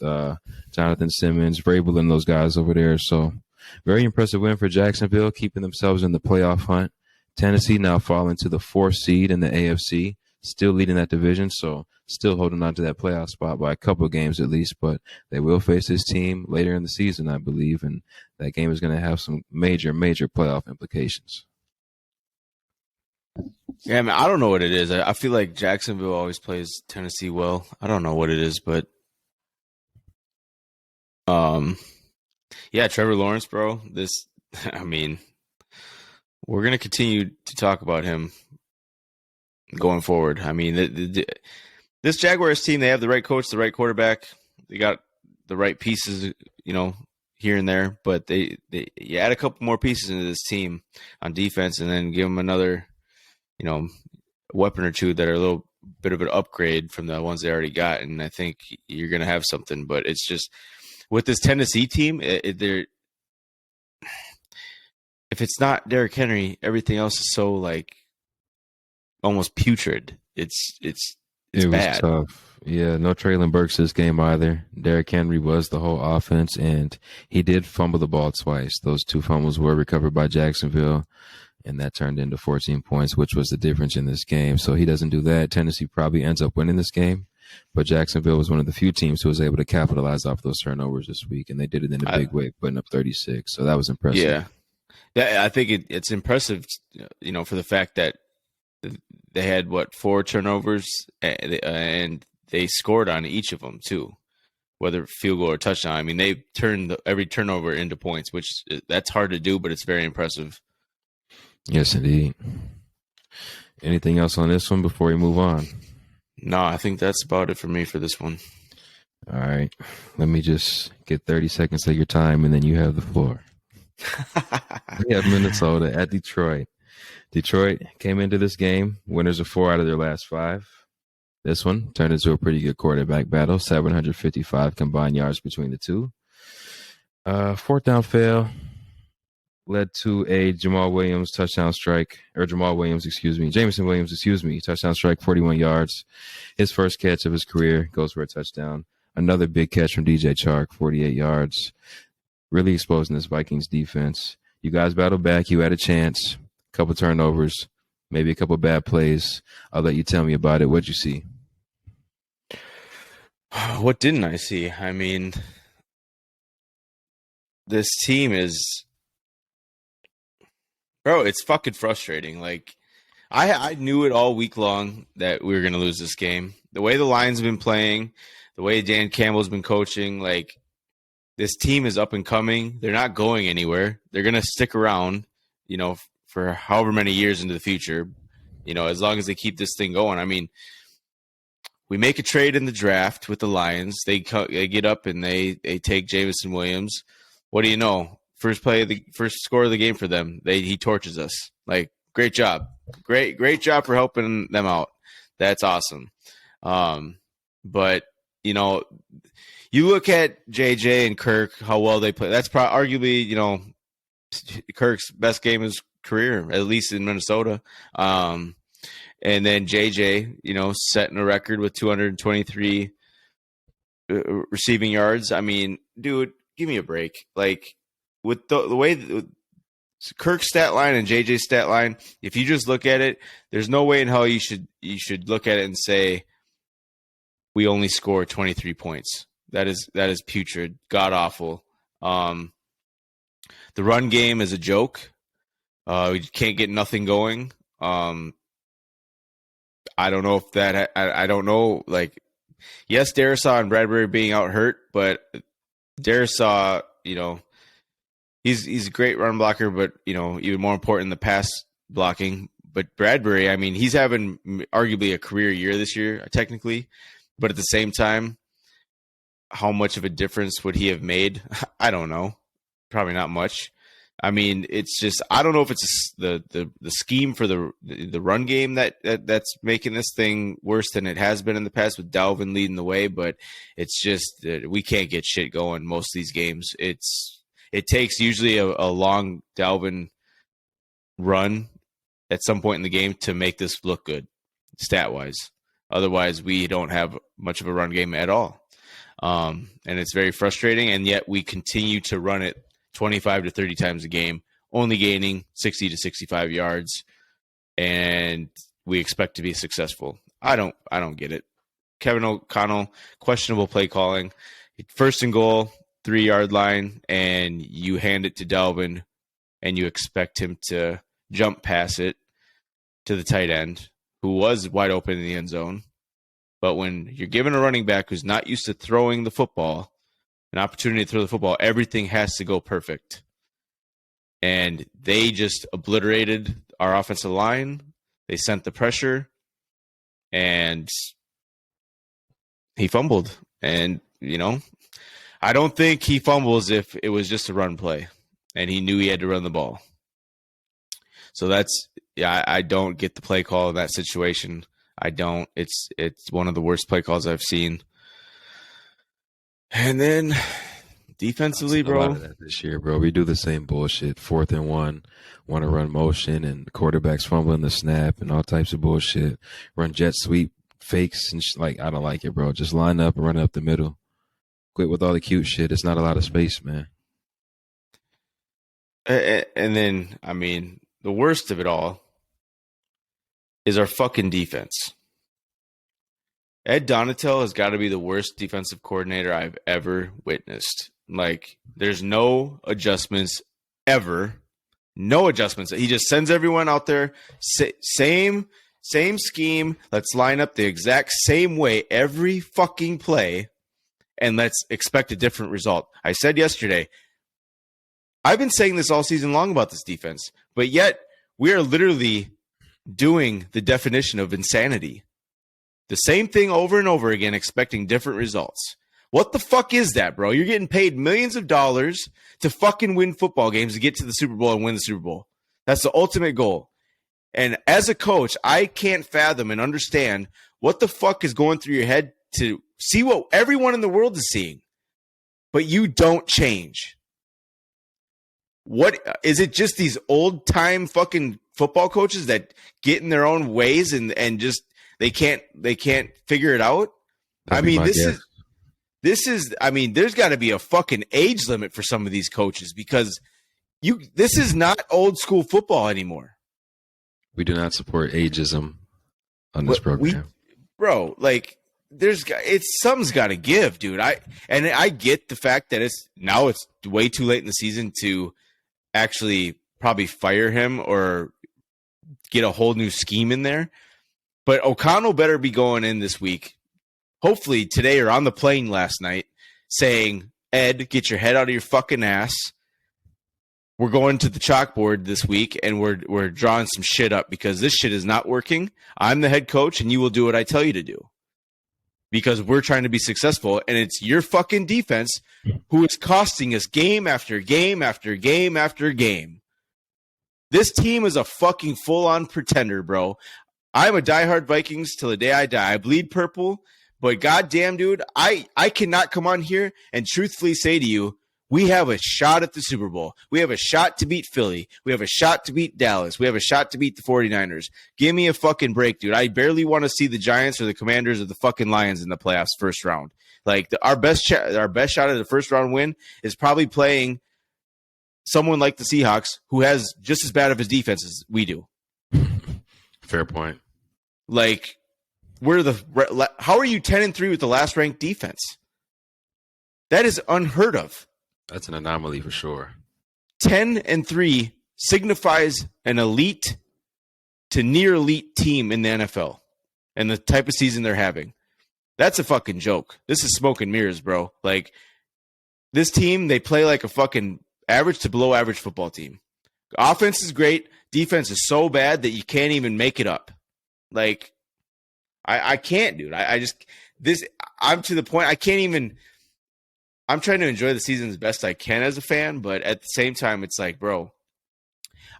Jonathan Simmons, Vrabel, and those guys over there. So very impressive win for Jacksonville, keeping themselves in the playoff hunt. Tennessee now falling to the 4th seed in the AFC, still leading that division, so still holding on to that playoff spot by a couple of games at least, but they will face this team later in the season, I believe, and that game is going to have some major, major playoff implications. Yeah, man, I don't know what it is. I feel like Jacksonville always plays Tennessee well. I don't know what it is, but yeah, Trevor Lawrence, bro. I mean, we're going to continue to talk about him going forward. I mean, this Jaguars team, they have the right coach, the right quarterback. They got the right pieces, here and there. But you add a couple more pieces into this team on defense, and then give them another, weapon or two that are a little bit of an upgrade from the ones they already got. And I think you're going to have something. But it's just with this Tennessee team, if it's not Derrick Henry, everything else is so like almost putrid. It's bad. Was tough. Yeah, no Traylon Burks this game either. Derrick Henry was the whole offense, and he did fumble the ball twice. Those 2 fumbles were recovered by Jacksonville, and that turned into 14 points, which was the difference in this game. So he doesn't do that. Tennessee probably ends up winning this game, but Jacksonville was one of the few teams who was able to capitalize off those turnovers this week, and they did it in a big way, putting up 36. So that was impressive. Yeah, I think it's impressive, for the fact that they had 4 turnovers, and they scored on each of them too, whether field goal or touchdown. I mean, they turned every turnover into points, which that's hard to do, but it's very impressive. Yes, indeed. Anything else on this one before we move on? No, I think that's about it for me for this one. All right. Let me just get 30 seconds of your time, and then you have the floor. We have Minnesota at Detroit. Detroit came into this game winners of 4 out of their last 5. This one turned into a pretty good quarterback battle, 755 combined yards between the two. Fourth down fail led to a Jamal Williams, touchdown strike, or Jamal Williams, Jameson Williams, touchdown strike, 41 yards. His first catch of his career goes for a touchdown. Another big catch from DJ Chark, 48 yards. Really exposing this Vikings defense. You guys battled back. You had a chance. A couple turnovers, maybe a couple bad plays. I'll let you tell me about it. What'd you see? What didn't I see? I mean, this team is, bro, it's fucking frustrating. Like, I knew it all week long that we were going to lose this game. The way the Lions have been playing, the way Dan Campbell's been coaching, like, this team is up and coming. They're not going anywhere. They're going to stick around, for however many years into the future, as long as they keep this thing going. I mean, we make a trade in the draft with the Lions. They get up and they take Jameson Williams. What do you know? First score of the game for them. He torches us. Like, great job. Great job for helping them out. That's awesome. But, you look at JJ and Kirk, how well they play. That's arguably, Kirk's best game of his career, at least in Minnesota. And then JJ, setting a record with 223 receiving yards. I mean, dude, give me a break. Like, with the way Kirk's stat line and JJ's stat line, if you just look at it, there's no way in hell you should look at it and say we only score 23 points. That is putrid, god awful. The run game is a joke. We can't get nothing going. I don't know if that. I don't know. Like, yes, Darisaw and Bradbury being out hurt, but Darisaw, he's a great run blocker, but even more important, the pass blocking. But Bradbury, I mean, he's having arguably a career year this year, technically. But at the same time, how much of a difference would he have made? I don't know. Probably not much. I mean, it's just, I don't know if it's the scheme for the run game that's making this thing worse than it has been in the past with Dalvin leading the way, but it's just that we can't get shit going most of these games. It takes usually a long Dalvin run at some point in the game to make this look good, stat-wise. Otherwise, we don't have much of a run game at all. And it's very frustrating, and yet we continue to run it 25 to 30 times a game, only gaining 60 to 65 yards, and we expect to be successful. I don't get it. Kevin O'Connell, questionable play calling. First and goal, 3-yard line, and you hand it to Dalvin, and you expect him to jump pass it to the tight end, who was wide open in the end zone. But when you're given a running back who's not used to throwing the football, an opportunity to throw the football, everything has to go perfect. And they just obliterated our offensive line. They sent the pressure, and he fumbled. And, I don't think he fumbles if it was just a run play and he knew he had to run the ball. So I don't get the play call in that situation. I don't. It's one of the worst play calls I've seen. And then defensively, bro. A lot of that this year, bro. We do the same bullshit. 4th and 1, want to run motion, and the quarterback's fumbling the snap and all types of bullshit. Run jet sweep fakes and I don't like it, bro. Just line up and run up the middle. Quit with all the cute shit. It's not a lot of space, man. And then, I mean, the worst of it all is our fucking defense. Ed Donatel has got to be the worst defensive coordinator I've ever witnessed. Like, there's no adjustments ever. No adjustments. He just sends everyone out there. Same scheme. Let's line up the exact same way every fucking play, and let's expect a different result. I said yesterday, I've been saying this all season long about this defense, but yet we are literally doing the definition of insanity. The same thing over and over again, expecting different results. What the fuck is that, bro? You're getting paid millions of dollars to fucking win football games to get to the Super Bowl and win the Super Bowl. That's the ultimate goal. And as a coach, I can't fathom and understand what the fuck is going through your head to see what everyone in the world is seeing. But you don't change. What is it? Just these old time fucking football coaches that get in their own ways and just they can't figure it out? I mean, this is I mean, there's got to be a fucking age limit for some of these coaches because this is not old school football anymore. We do not support ageism on this program. Bro, like something's got to give, dude. I get the fact that it's way too late in the season to actually probably fire him or get a whole new scheme in there. But O'Connell better be going in this week, hopefully today or on the plane last night, saying, Ed, get your head out of your fucking ass. We're going to the chalkboard this week, and we're drawing some shit up because this shit is not working. I'm the head coach, and you will do what I tell you to do. Because we're trying to be successful, and it's your fucking defense who is costing us game after game after game after game. This team is a fucking full-on pretender, bro. I'm a diehard Vikings till the day I die. I bleed purple, but goddamn, dude, I cannot come on here and truthfully say to you, we have a shot at the Super Bowl. We have a shot to beat Philly. We have a shot to beat Dallas. We have a shot to beat the 49ers. Give me a fucking break, dude. I barely want to see the Giants or the Commanders or the fucking Lions in the playoffs first round. Like our best shot at the first round win is probably playing someone like the Seahawks who has just as bad of his defense as we do. Fair point. Like how are you 10-3 with the last ranked defense? That is unheard of. That's an anomaly for sure. 10-3 signifies an elite to near elite team in the NFL and the type of season they're having. That's a fucking joke. This is smoke and mirrors, bro. Like, this team, they play like a fucking average to below average football team. Offense is great. Defense is so bad that you can't even make it up. Like, I can't, dude. I'm to the point I can't even. I'm trying to enjoy the season as best I can as a fan, but at the same time, it's like, bro,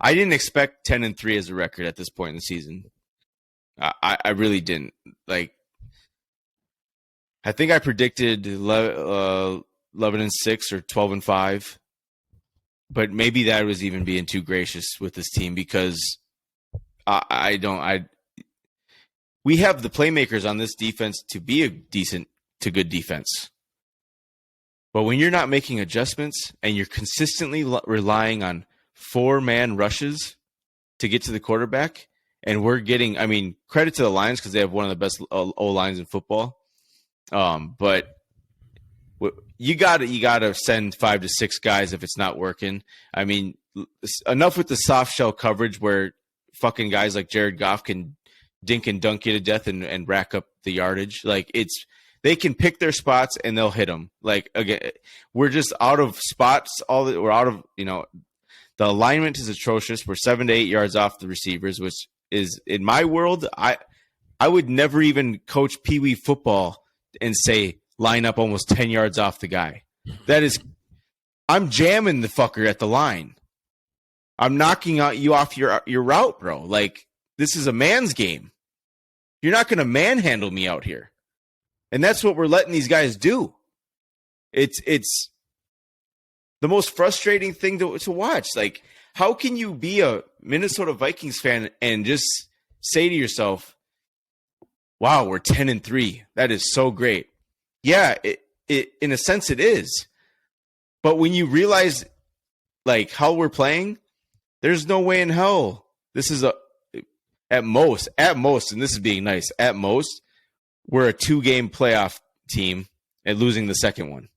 I didn't expect 10-3 as a record at this point in the season. I really didn't. Like, I think I predicted 11-6 or 12-5, but maybe that was even being too gracious with this team because we have the playmakers on this defense to be a decent to good defense. But when you're not making adjustments and you're consistently relying on 4-man rushes to get to the quarterback, and we're getting, I mean, credit to the Lions because they have one of the best O-lines in football. But you gotta send 5 to 6 guys if it's not working. I mean, enough with the soft shell coverage where fucking guys like Jared Goff can dink and dunk you to death and rack up the yardage. Like, they can pick their spots and they'll hit them. Like, again, we're just out of spots. We're out of, the alignment is atrocious. We're 7 to 8 yards off the receivers, which is, in my world, I would never even coach Pee Wee football and say line up almost 10 yards off the guy. I'm jamming the fucker at the line. I'm knocking you off your route, bro. Like, this is a man's game. You're not going to manhandle me out here. And that's what we're letting these guys do. It's the most frustrating thing to watch. Like, how can you be a Minnesota Vikings fan and just say to yourself, wow, we're 10-3. That is so great. Yeah, it in a sense it is. But when you realize like how we're playing, there's no way in hell. This is at most, and this is being nice, at most, we're a 2-game playoff team and losing the second one.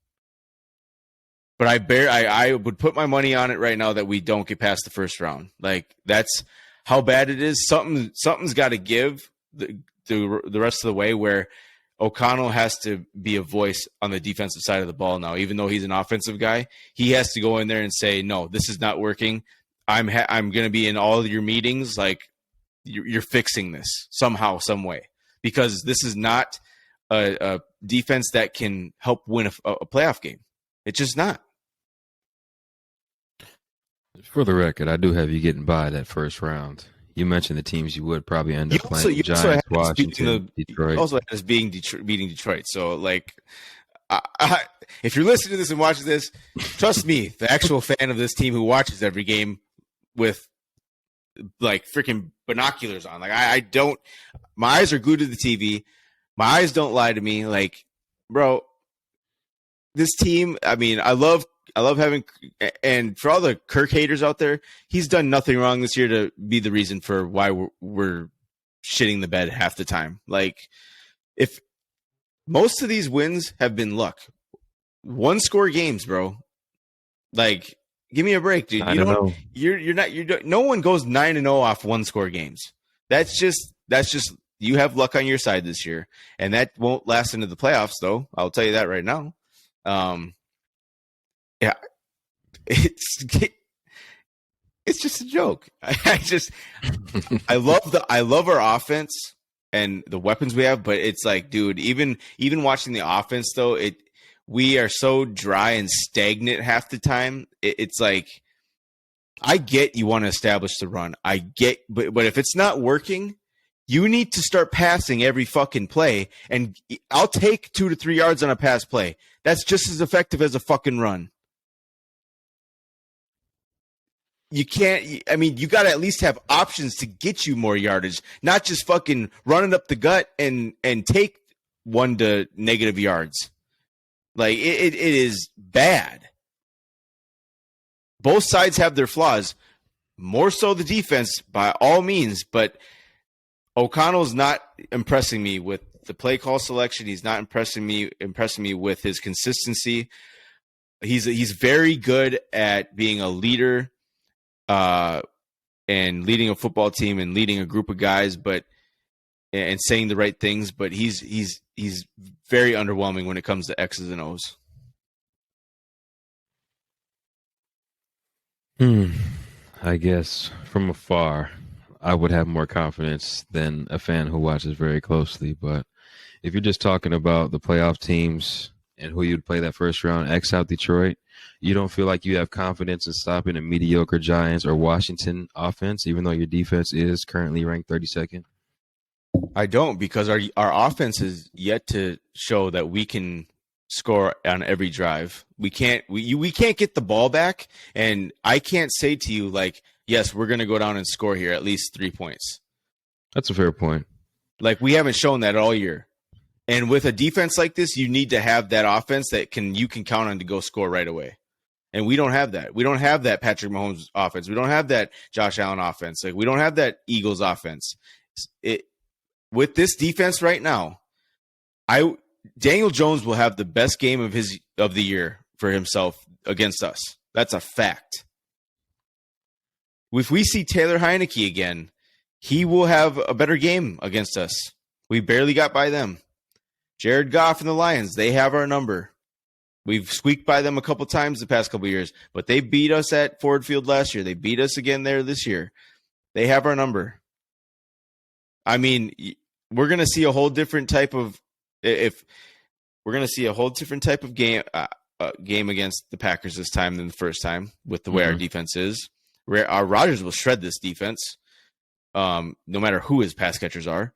But I would put my money on it right now that we don't get past the first round. Like, that's how bad it is. Something's got to give the rest of the way, where O'Connell has to be a voice on the defensive side of the ball now. Even though he's an offensive guy, he has to go in there and say, no, this is not working. I'm going to be in all of your meetings. Like you're fixing this somehow, some way, because this is not a defense that can help win a playoff game. It's just not. For the record, I do have you getting by that first round. You mentioned the teams you would probably end up playing: Giants, Washington, Detroit. Also, as beating Detroit. So, like, if you're listening to this and watching this, trust me, the actual fan of this team who watches every game with like freaking binoculars on. Like, I don't. My eyes are glued to the TV. My eyes don't lie to me. Like, bro, this team. I mean, I love having, and for all the Kirk haters out there, he's done nothing wrong this year to be the reason for why we're shitting the bed half the time. Like, if most of these wins have been luck, 1-score games, bro. Like, give me a break, dude. No one goes 9-0 off 1-score games. That's just you have luck on your side this year, and that won't last into the playoffs, though. I'll tell you that right now. Yeah, it's just a joke. I love our offense and the weapons we have, but it's like, dude, even watching the offense though, we are so dry and stagnant half the time. It's like, I get you want to establish the run. I get, but if it's not working, you need to start passing every fucking play, and I'll take 2 to 3 yards on a pass play. That's just as effective as a fucking run. You can't, I mean, you got to at least have options to get you more yardage, not just fucking running up the gut and take 1 to negative yards. Like, it is bad. Both sides have their flaws, more so the defense by all means, but O'Connell's not impressing me with the play call selection. He's not impressing me with his consistency. He's very good at being a leader, and leading a football team and leading a group of guys, and saying the right things, but he's very underwhelming when it comes to X's and O's. I guess from afar, I would have more confidence than a fan who watches very closely. But if you're just talking about the playoff teams and who you'd play that first round, X out Detroit, you don't feel like you have confidence in stopping a mediocre Giants or Washington offense, even though your defense is currently ranked 32nd? I don't, because our offense is yet to show that we can score on every drive. We can't get the ball back, and I can't say to you, like, yes, we're going to go down and score here at least 3 points. That's a fair point. Like, we haven't shown that all year. And with a defense like this, you need to have that offense that you can count on to go score right away. And we don't have that. We don't have that Patrick Mahomes offense. We don't have that Josh Allen offense. Like, we don't have that Eagles offense. With this defense right now, Daniel Jones will have the best game of the year for himself against us. That's a fact. If we see Taylor Heineke again, he will have a better game against us. We barely got by them. Jared Goff and the Lions, they have our number. We've squeaked by them a couple times the past couple of years, but they beat us at Ford Field last year. They beat us again there this year. They have our number. I mean, we're going to see a whole different type of game against the Packers this time than the first time with the way our defense is. Our Rodgers will shred this defense, no matter who his pass catchers are.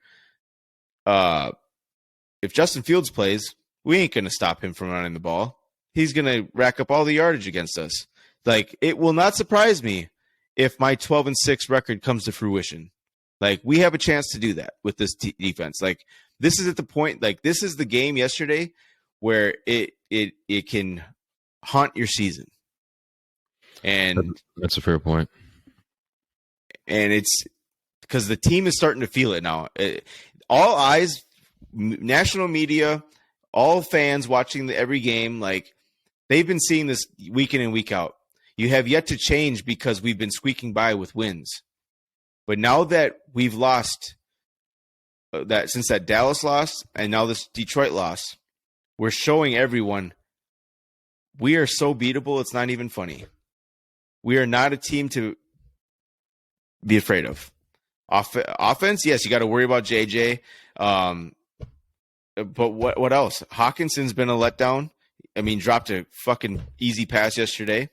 If Justin Fields plays, we ain't going to stop him from running the ball. He's going to rack up all the yardage against us. Like, it will not surprise me if my 12-6 record comes to fruition. Like, we have a chance to do that with this defense. Like, this is at the point, like, this is the game yesterday where it can haunt your season. And that's a fair point. And it's because the team is starting to feel it now. All eyes, national media, all fans watching every game, like, they've been seeing this week in and week out. You have yet to change because we've been squeaking by with wins. But now that we've lost, since that Dallas loss and now this Detroit loss, we're showing everyone we are so beatable, it's not even funny. We are not a team to be afraid of. Offense, yes, you got to worry about JJ. But what else? Hawkinson's been a letdown. I mean, dropped a fucking easy pass yesterday.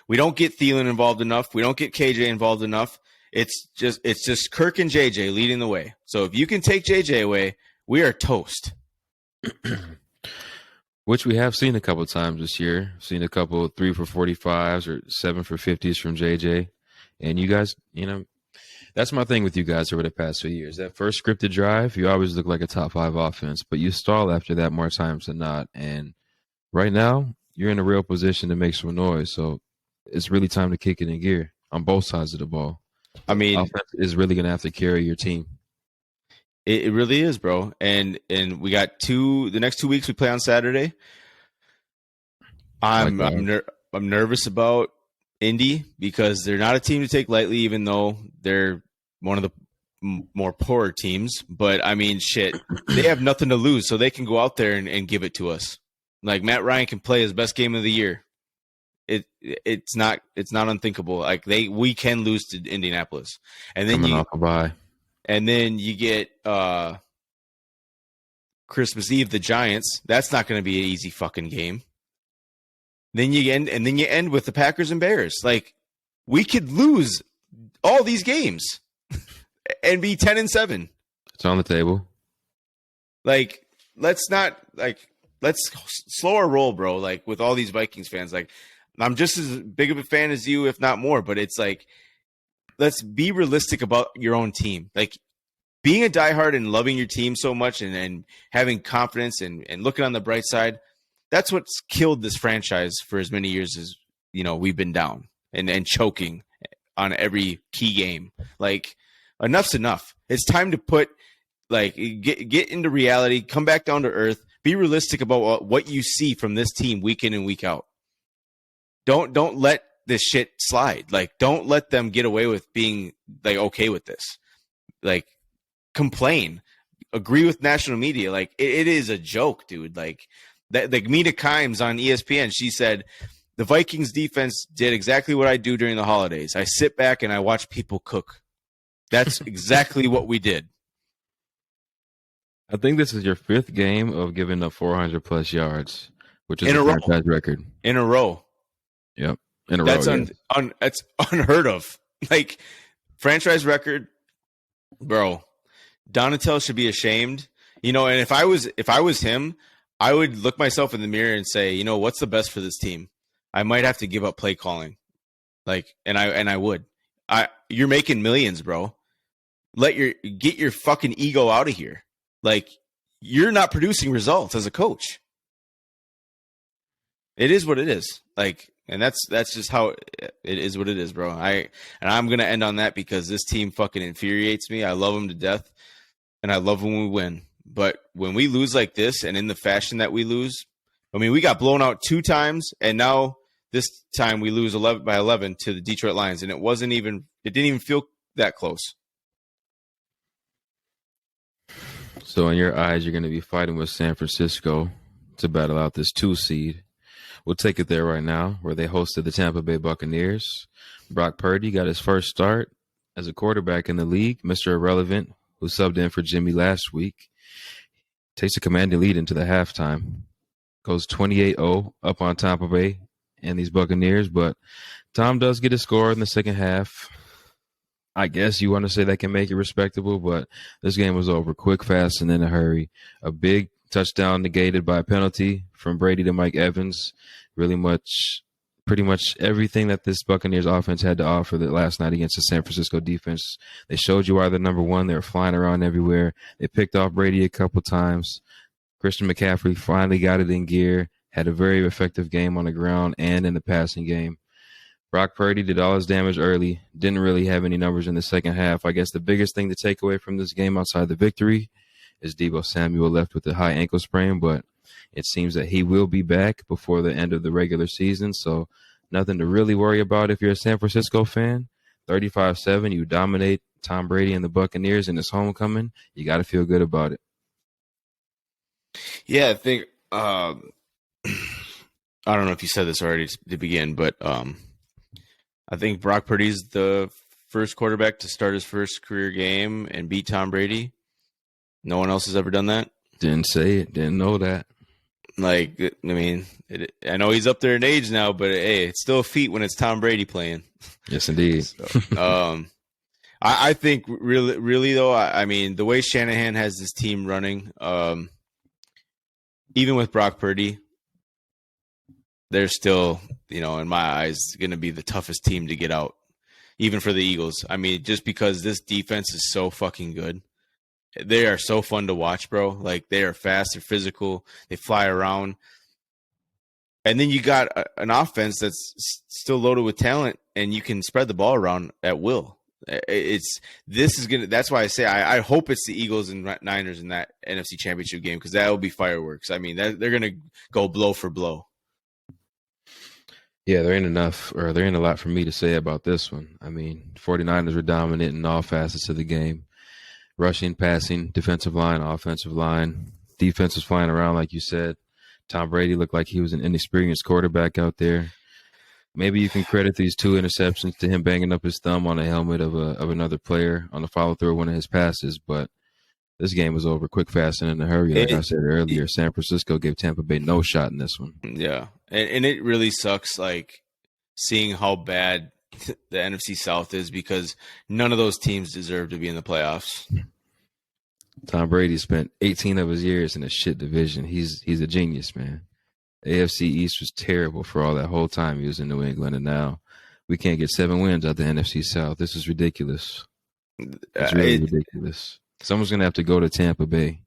We don't get Thielen involved enough. We don't get KJ involved enough. It's just Kirk and JJ leading the way. So if you can take JJ away, we are toast. Which we have seen a couple of times this year. Seen a couple 3 for 45s or 7 for 50s from JJ. And you guys, that's my thing with you guys over the past few years. That first scripted drive, you always look like a top 5 offense, but you stall after that more times than not. And right now, you're in a real position to make some noise. So it's really time to kick it in gear on both sides of the ball. I mean, offense is really going to have to carry your team. It really is, bro. And we got the next 2 weeks we play on Saturday. I'm nervous about Indy because they're not a team to take lightly, even though they're one of the more poorer teams. But I mean, shit, they have nothing to lose, so they can go out there and give it to us. Like Matt Ryan can play his best game of the year. It's not unthinkable. Like we can lose to Indianapolis, and then coming off a bye. And then you get Christmas Eve, the Giants. That's not going to be an easy fucking game. Then you end with the Packers and Bears. Like we could lose all these games and be 10-7. It's on the table. Like let's slow our roll, bro. Like with all these Vikings fans, like I'm just as big of a fan as you, if not more. But it's like, let's be realistic about your own team. Like being a diehard and loving your team so much and having confidence and looking on the bright side, that's what's killed this franchise for as many years as, we've been down and choking on every key game. Like enough's enough. It's time to get into reality, come back down to earth, be realistic about what you see from this team week in and week out. Don't let this shit slide. Like, don't let them get away with being like okay with this. Like, complain, agree with national media. Like, it is a joke, dude. Like that. Like Mina Kimes on ESPN, she said the Vikings defense did exactly what I do during the holidays. I sit back and I watch people cook. That's exactly what we did. I think this is your 5th game of giving up 400 plus yards, which is in a a row. franchise record. In a row. Yep. In a That's row. that's unheard of. Like franchise record, bro. Donatel should be ashamed. And if I was him, I would look myself in the mirror and say, what's the best for this team? I might have to give up play calling. Like, and I would. You're making millions, bro. Get your fucking ego out of here. Like, you're not producing results as a coach. It is what it is. Like, and that's just how it is what it is, bro. I'm going to end on that because this team fucking infuriates me. I love them to death, and I love when we win. But when we lose like this and in the fashion that we lose, I mean, we got blown out 2 times, and now this time we lose 11 to the Detroit Lions, and it didn't even feel that close. So in your eyes, you're going to be fighting with San Francisco to battle out this 2 seed. We'll take it there right now, where they hosted the Tampa Bay Buccaneers. Brock Purdy got his first start as a quarterback in the league. Mr. Irrelevant, who subbed in for Jimmy last week, takes a commanding lead into the halftime. Goes 28-0 up on Tampa Bay and these Buccaneers. But Tom does get a score in the second half. I guess you want to say that can make it respectable, but this game was over quick, fast, and in a hurry. A big touchdown negated by a penalty from Brady to Mike Evans. Pretty much everything that this Buccaneers offense had to offer that last night against the San Francisco defense. They showed you why they're number one. They were flying around everywhere. They picked off Brady a couple times. Christian McCaffrey finally got it in gear, had a very effective game on the ground and in the passing game. Brock Purdy did all his damage early, didn't really have any numbers in the second half. I guess the biggest thing to take away from this game outside the victory is Deebo Samuel left with a high ankle sprain, but it seems that he will be back before the end of the regular season, so nothing to really worry about if you're a San Francisco fan. 35-7, you dominate Tom Brady and the Buccaneers in his homecoming. You got to feel good about it. Yeah, I think I don't know if you said this already to begin, but I think Brock Purdy's the first quarterback to start his first career game and beat Tom Brady. No one else has ever done that. Didn't say it. Didn't know that. Like, I mean, I know he's up there in age now, but hey, it's still a feat when it's Tom Brady playing. Yes, indeed. So, I think really though, I mean, the way Shanahan has this team running, even with Brock Purdy, they're still, in my eyes, going to be the toughest team to get out, even for the Eagles. I mean, just because this defense is so fucking good. They are so fun to watch, bro. Like, they are fast, they're physical, they fly around. And then you got an offense that's still loaded with talent, and you can spread the ball around at will. That's why I say I hope it's the Eagles and Niners in that NFC Championship game, because that will be fireworks. I mean, they're going to go blow for blow. Yeah, there ain't a lot for me to say about this one. I mean, 49ers were dominant in all facets of the game. Rushing, passing, defensive line, offensive line. Defense was flying around, like you said. Tom Brady looked like he was an inexperienced quarterback out there. Maybe you can credit these 2 interceptions to him banging up his thumb on the helmet of another player on the follow-through of one of his passes, but this game was over quick, fast, and in a hurry. Like I said earlier, San Francisco gave Tampa Bay no shot in this one. Yeah, and it really sucks, like, seeing how bad the NFC South is, because none of those teams deserve to be in the playoffs. Tom Brady spent 18 of his years in a shit division. He's a genius, man. AFC East was terrible for all that whole time he was in New England, and now we can't get 7 wins out the NFC South. This is ridiculous. It's really ridiculous. Someone's gonna have to go to Tampa Bay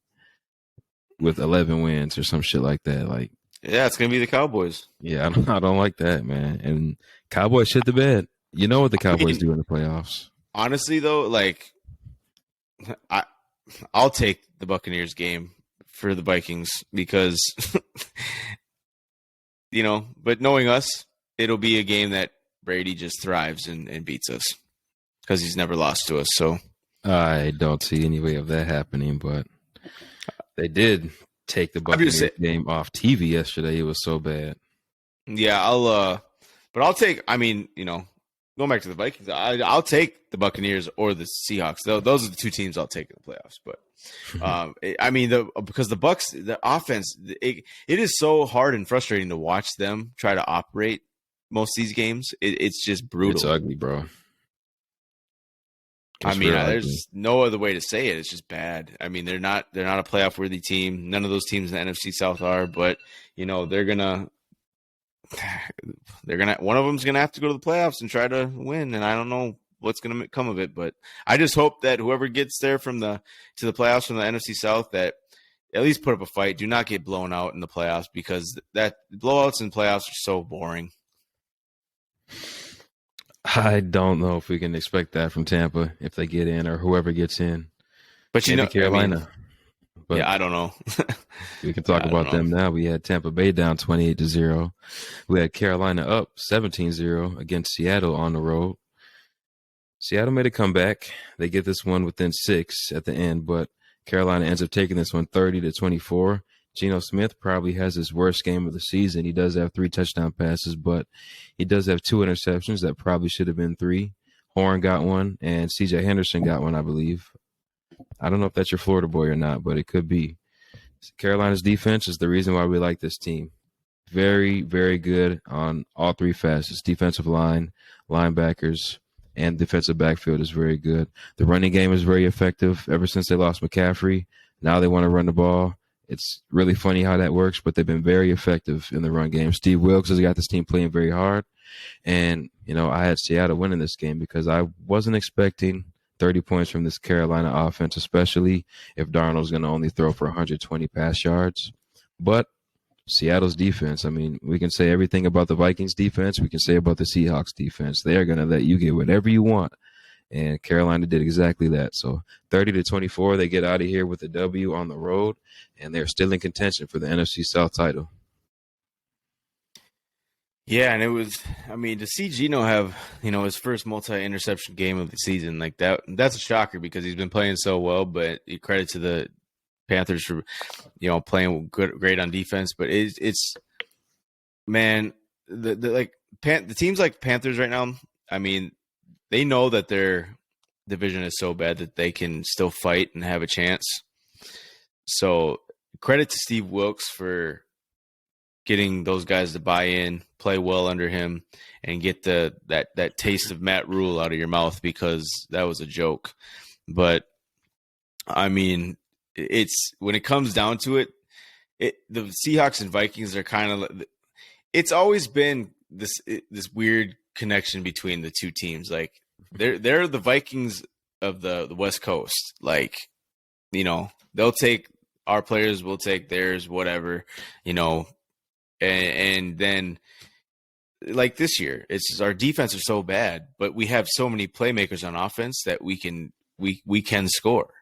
with 11 wins or some shit like that. Like, yeah, it's gonna be the Cowboys. Yeah, I don't like that, man. And Cowboys shit the bed. You know what the Cowboys do in the playoffs. Honestly, though, like, I'll take the Buccaneers game for the Vikings because, but knowing us, it'll be a game that Brady just thrives and beats us because he's never lost to us. So I don't see any way of that happening, but they did take the Buccaneers game off TV yesterday. It was so bad. Yeah, I'll take, going back to the Vikings, I'll take the Buccaneers or the Seahawks. Those are the 2 teams I'll take in the playoffs. But because the Bucs, the offense, it is so hard and frustrating to watch them try to operate most of these games. It's just brutal. It's ugly, bro. There's no other way to say it. It's just bad. I mean, they're not a playoff worthy team. None of those teams in the NFC South are. But they're gonna one of them's gonna have to go to the playoffs and try to win, and I don't know what's gonna come of it, but I just hope that whoever gets there to the playoffs from the NFC South, that at least put up a fight. Do not get blown out in the playoffs, because that blowouts in playoffs are so boring. I don't know if we can expect that from Tampa if they get in, or whoever gets in. But Carolina. But I don't know. We can talk about them now. We had Tampa Bay down 28-0. We had Carolina up 17-0 against Seattle on the road. Seattle made a comeback. They get this one within 6 at the end, but Carolina ends up taking this one 30-24. Geno Smith probably has his worst game of the season. He does have 3 touchdown passes, but he does have 2 interceptions that probably should have been 3. Horn got one, and C.J. Henderson got one, I believe. I don't know if that's your Florida boy or not, but it could be. Carolina's defense is the reason why we like this team. Very, very good on all 3 facets. Defensive line, linebackers, and defensive backfield is very good. The running game is very effective. Ever since they lost McCaffrey, now they want to run the ball. It's really funny how that works, but they've been very effective in the run game. Steve Wilkes has got this team playing very hard. And, I had Seattle winning this game because I wasn't expecting 30 points from this Carolina offense, especially if Darnold's going to only throw for 120 pass yards. But Seattle's defense, we can say everything about the Vikings defense. We can say about the Seahawks defense. They are going to let you get whatever you want. And Carolina did exactly that. So 30-24, they get out of here with a W on the road, and they're still in contention for the NFC South title. Yeah, and it was, to see Geno have, his first multi-interception game of the season, like that's a shocker because he's been playing so well, but credit to the Panthers for, playing great on defense. But it's man, the teams like Panthers right now, they know that their division is so bad that they can still fight and have a chance. So credit to Steve Wilkes for getting those guys to buy in, play well under him, and get that taste of Matt Rule out of your mouth, because that was a joke. But I mean, it's when it comes down to it, the Seahawks and Vikings are kind of. It's always been this weird connection between the two teams. Like they're the Vikings of the West Coast. Like, you know, they'll take our players, we'll take theirs, whatever, you know, and then like this year, it's just our defense is so bad, but we have so many playmakers on offense that we can score.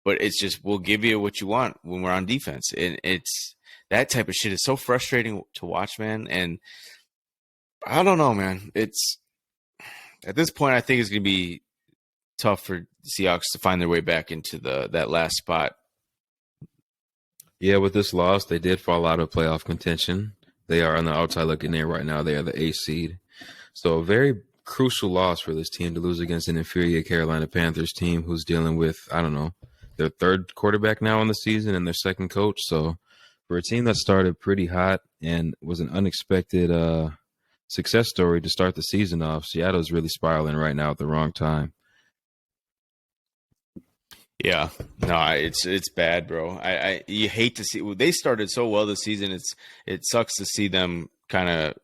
But it's just we'll give you what you want when we're on defense, and it's that type of shit is so frustrating to watch, man. And I don't know, man. It's at this point, I think it's going to be tough for the Seahawks to find their way back into that last spot. Yeah, with this loss, they did fall out of playoff contention. They are on the outside looking in right now. They are the 8th seed. So a very crucial loss for this team to lose against an inferior Carolina Panthers team who's dealing with, I don't know, their third quarterback now on the season and their second coach. So for a team that started pretty hot and was an unexpected success story to start the season off, Seattle's really spiraling right now at the wrong time. Yeah, no, it's bad, bro. You hate to see they started so well this season. It sucks to see them kind of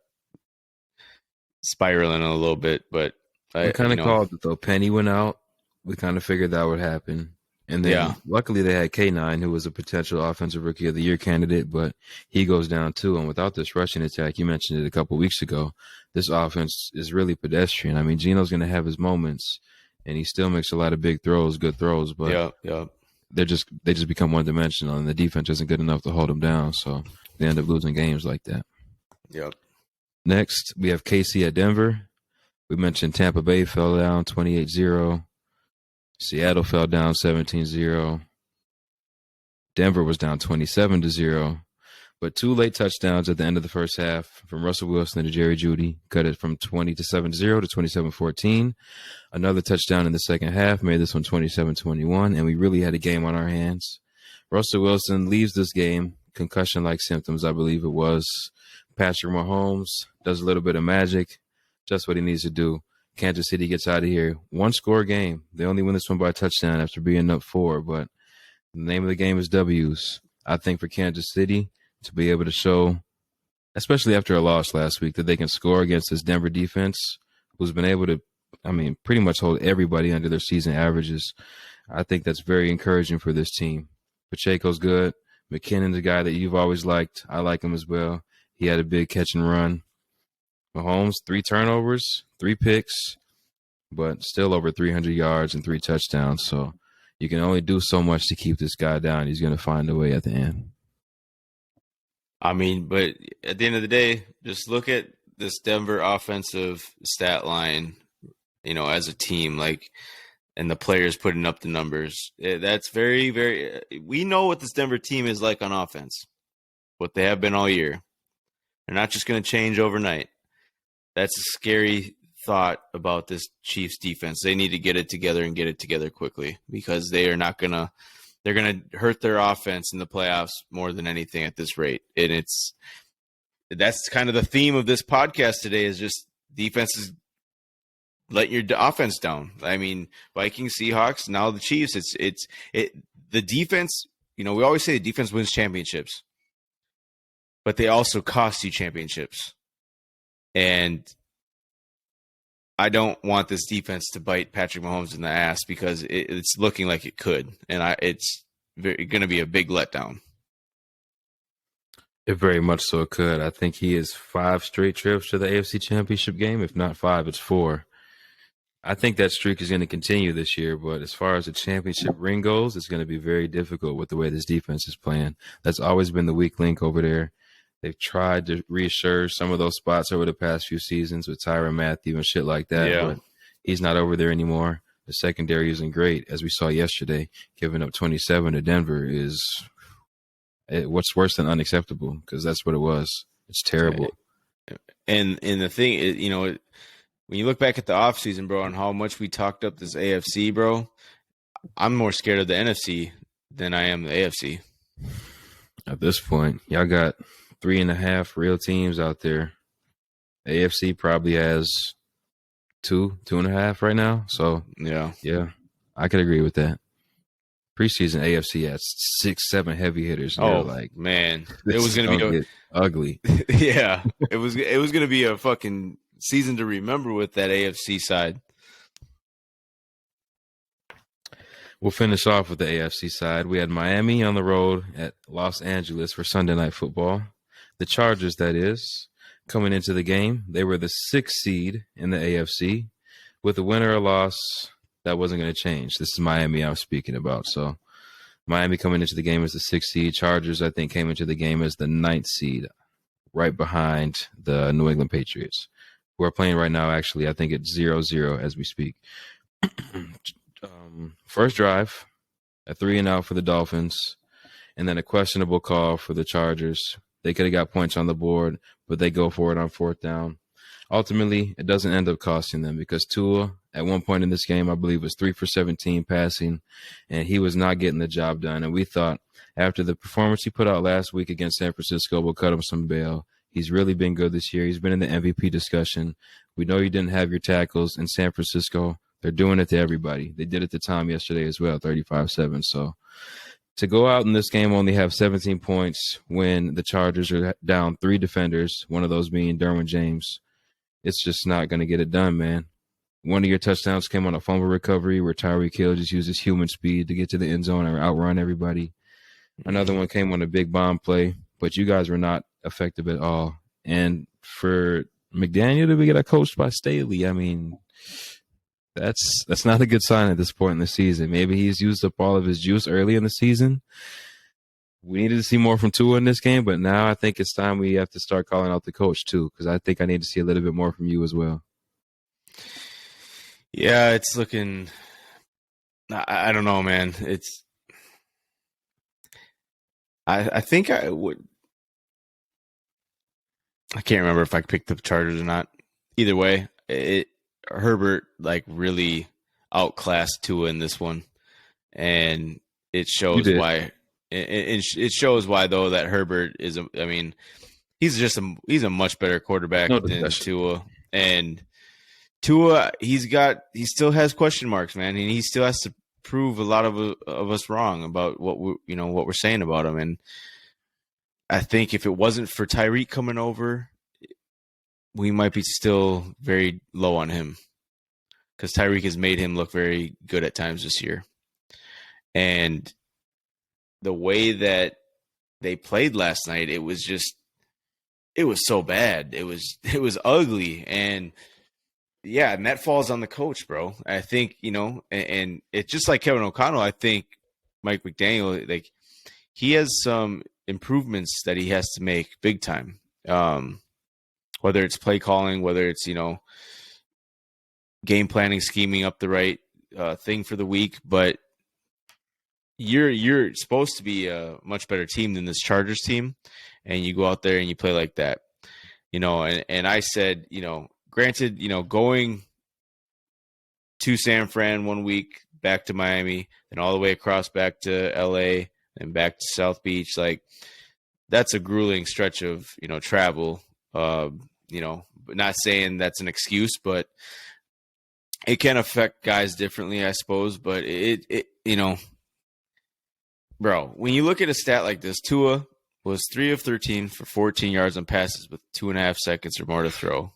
spiraling a little bit, but we kind of called it though. Penny went out. We kind of figured that would happen, and then luckily they had K9, who was a potential offensive rookie of the year candidate, but he goes down too. And without this rushing attack, you mentioned it a couple weeks ago, this offense is really pedestrian. I mean, Geno's going to have his moments. And he still makes a lot of big throws, good throws, but they just become one dimensional, and the defense isn't good enough to hold them down. So they end up losing games like that. Yep. Next, we have KC at Denver. We mentioned Tampa Bay fell down 28-0. Seattle fell down 17-0. Denver was down 27-0. But 2 late touchdowns at the end of the first half from Russell Wilson to Jerry Jeudy cut it from 20-7-0 to 27-14. Another touchdown in the second half made this one 27-21, and we really had a game on our hands. Russell Wilson leaves this game, concussion-like symptoms, I believe it was. Patrick Mahomes does a little bit of magic, just what he needs to do. Kansas City gets out of here. 1-score game. They only win this one by a touchdown after being up 4, but the name of the game is W's. I think for Kansas City to be able to show, especially after a loss last week, that they can score against this Denver defense, who's been able to, I mean, pretty much hold everybody under their season averages. I think that's very encouraging for this team. Pacheco's good. McKinnon's a guy that you've always liked. I like him as well. He had a big catch and run. Mahomes, 3 turnovers, 3 picks, but still over 300 yards and 3 touchdowns. So you can only do so much to keep this guy down. He's going to find a way at the end. I mean, but at the end of the day, just look at this Denver offensive stat line, you know, as a team, like, and the players putting up the numbers. That's very, very, we know what this Denver team is like on offense, what they have been all year. They're not just going to change overnight. That's a scary thought about this Chiefs defense. They need to get it together and get it together quickly, because they are not going to, they're going to hurt their offense in the playoffs more than anything at this rate. And that's kind of the theme of this podcast today, is just defenses letting your offense down. I mean, Vikings, Seahawks, now the Chiefs. The defense, you know, we always say the defense wins championships, but they also cost you championships. And I don't want this defense to bite Patrick Mahomes in the ass, because it's looking like it could. And it's going to be a big letdown. It very much so could. I think he is 5 straight trips to the AFC Championship game. If not 5, it's 4. I think that streak is going to continue this year, but as far as the championship ring goes, it's going to be very difficult with the way this defense is playing. That's always been the weak link over there. They've tried to reassure some of those spots over the past few seasons with Tyrann Mathieu and shit like that, but he's not over there anymore. The secondary isn't great, as we saw yesterday. Giving up 27 to Denver is what's worse than unacceptable, because that's what it was. It's terrible. And the thing is, you know, when you look back at the offseason, bro, and how much we talked up this AFC, bro, I'm more scared of the NFC than I am the AFC. At this point, y'all got 3.5 real teams out there. AFC probably has 2.5 right now. So yeah, I could agree with that. Preseason AFC had 6-7 heavy hitters. And Oh like, man, it was gonna be ugly. yeah, it was gonna be a fucking season to remember with that AFC side. We'll finish off with the AFC side. We had Miami on the road at Los Angeles for Sunday Night Football. The Chargers, that is, coming into the game, they were the 6th seed in the AFC. With a winner or loss, that wasn't going to change. This is Miami I was speaking about. So Miami coming into the game as the 6th seed. Chargers, I think, came into the game as the 9th seed, right behind the New England Patriots, who are playing right now, actually. I think it's 0-0 as we speak. First drive, a 3-and-out for the Dolphins, and then a questionable call for the Chargers. They could have got points on the board, but they go for it on 4th down. Ultimately, it doesn't end up costing them because Tua, at one point in this game, I believe, was 3 for 17 passing, and he was not getting the job done. And we thought after the performance he put out last week against San Francisco, we'll cut him some bail. He's really been good this year. He's been in the MVP discussion. We know you didn't have your tackles in San Francisco. They're doing it to everybody. They did it to Tom yesterday as well, 35-7. So to go out in this game only have 17 points when the Chargers are down 3 defenders, one of those being Derwin James, it's just not going to get it done, man. One of your touchdowns came on a fumble recovery where Tyreek Hill just used his human speed to get to the end zone and outrun everybody. Another one came on a big bomb play, but you guys were not effective at all. And for McDaniel to be get coached by Staley, I mean, that's not a good sign at this point in the season. Maybe he's used up all of his juice early in the season. We needed to see more from Tua in this game, but now I think it's time we have to start calling out the coach too, because I think I need to see a little bit more from you as well. Yeah, it's looking. I don't know, man. It's. I think I would. I can't remember if I picked the Chargers or not. Either way, Herbert like really outclassed Tua in this one, and it shows why. It shows why though that Herbert is. I mean, he's a much better quarterback than Tua, and Tua he still has question marks, man, and he still has to prove a lot of us wrong about what we're saying about him. And I think if it wasn't for Tyreek coming over, we might be still very low on him because Tyreek has made him look very good at times this year. And the way that they played last night, it was so bad. It was ugly. And yeah, and that falls on the coach, bro. I think, and it's just like Kevin O'Connell. I think Mike McDaniel, like he has some improvements that he has to make big time. Whether it's play calling, whether it's, game planning, scheming up the right thing for the week. But you're supposed to be a much better team than this Chargers team. And you go out there and you play like that, and I said, granted, going to San Fran one week, back to Miami, and all the way across back to LA and back to South Beach, like that's a grueling stretch of, travel, but not saying that's an excuse, but it can affect guys differently, I suppose. But bro, when you look at a stat like this, Tua was 3 of 13 for 14 yards on passes with 2.5 seconds or more to throw.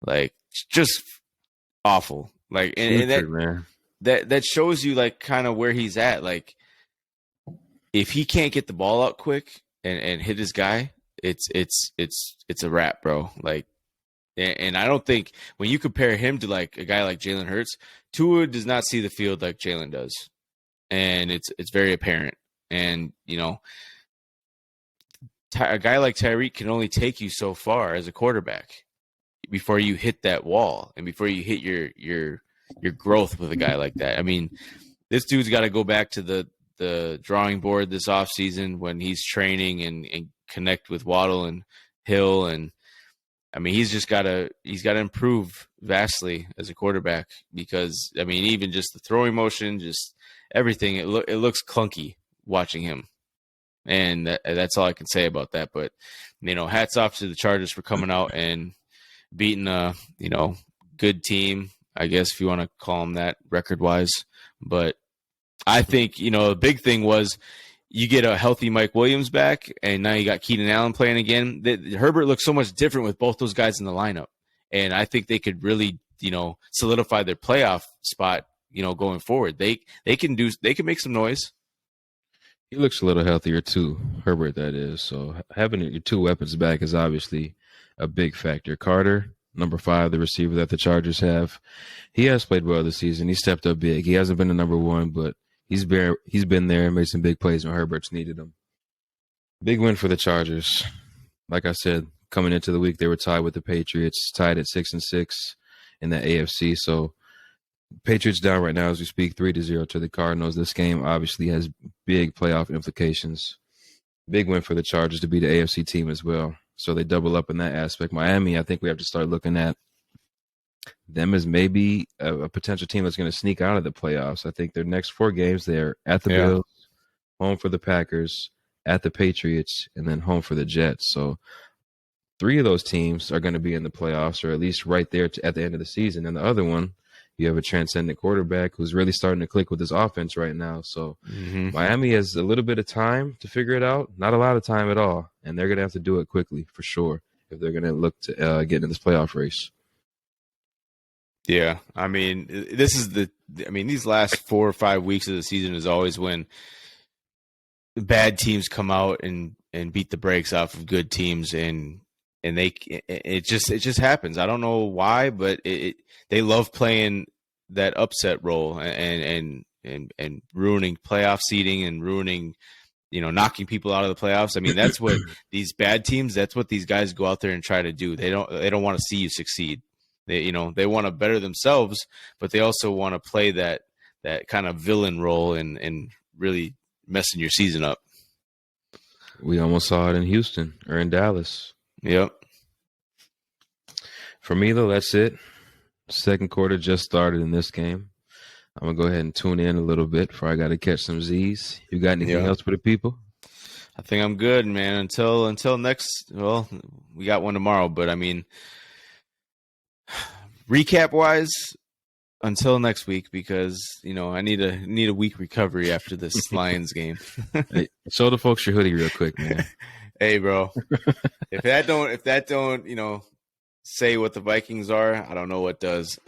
Like, just awful. Like, and that shows you like kind of where he's at. Like, if he can't get the ball out quick and hit his guy, it's a wrap, bro. Like, and I don't think when you compare him to like a guy like Jalen Hurts, Tua does not see the field like Jalen does, and it's very apparent. And a guy like Tyreek can only take you so far as a quarterback before you hit that wall and before you hit your growth with a guy like that. I mean, this dude's got to go back to the drawing board this offseason when he's training and connect with Waddle and Hill and I mean, he's got to improve vastly as a quarterback because I mean, even just the throwing motion, just everything, it looks clunky watching him, and that's all I can say about that. But hats off to the Chargers for coming out and beating a good team, I guess if you want to call them that record wise. But I think the big thing was you get a healthy Mike Williams back, and now you got Keenan Allen playing again. Herbert looks so much different with both those guys in the lineup, and I think they could really, solidify their playoff spot, going forward. They can make some noise. He looks a little healthier too, Herbert, that is. So having your two weapons back is obviously a big factor. Carter, number 5, the receiver that the Chargers have, he has played well this season. He stepped up big. He hasn't been the number 1, but he's been there and made some big plays when Herbert's needed him. Big win for the Chargers. Like I said, coming into the week, they were tied with the Patriots, tied at 6-6 in the AFC. So Patriots down right now as we speak, 3-0 to the Cardinals. This game obviously has big playoff implications. Big win for the Chargers to be the AFC team as well. So they double up in that aspect. Miami, I think we have to start looking at them as maybe a potential team that's going to sneak out of the playoffs. I think their next 4 games, they're at the Bills, home for the Packers, at the Patriots, and then home for the Jets. So 3 of those teams are going to be in the playoffs, or at least right there at the end of the season. And the other one, you have a transcendent quarterback who's really starting to click with his offense right now. So Miami has a little bit of time to figure it out, not a lot of time at all. And they're going to have to do it quickly for sure if they're going to look to get into this playoff race. Yeah, I mean, these last 4 or 5 weeks of the season is always when bad teams come out and beat the brakes off of good teams, and it just happens. I don't know why, but they love playing that upset role and ruining playoff seeding and ruining, knocking people out of the playoffs. I mean, that's what these bad teams, that's what these guys go out there and try to do. They don't want to see you succeed. They want to better themselves, but they also want to play that kind of villain role and really messing your season up. We almost saw it in Houston or in Dallas. Yep. For me, though, that's it. Second quarter just started in this game. I'm going to go ahead and tune in a little bit before I got to catch some Z's. You got anything else for the people? I think I'm good, man. Until next, well, we got one tomorrow, but I mean, recap wise, until next week, because I need a week recovery after this Lions game. Hey, show the folks your hoodie real quick, man. Hey, bro, if that don't say what the Vikings are, I don't know what does.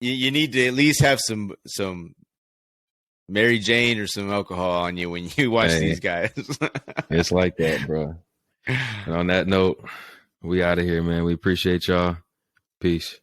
You need to at least have some Mary Jane or some alcohol on you when you watch these guys. It's like that, bro. And on that note, we out of here, man. We appreciate y'all. Peace.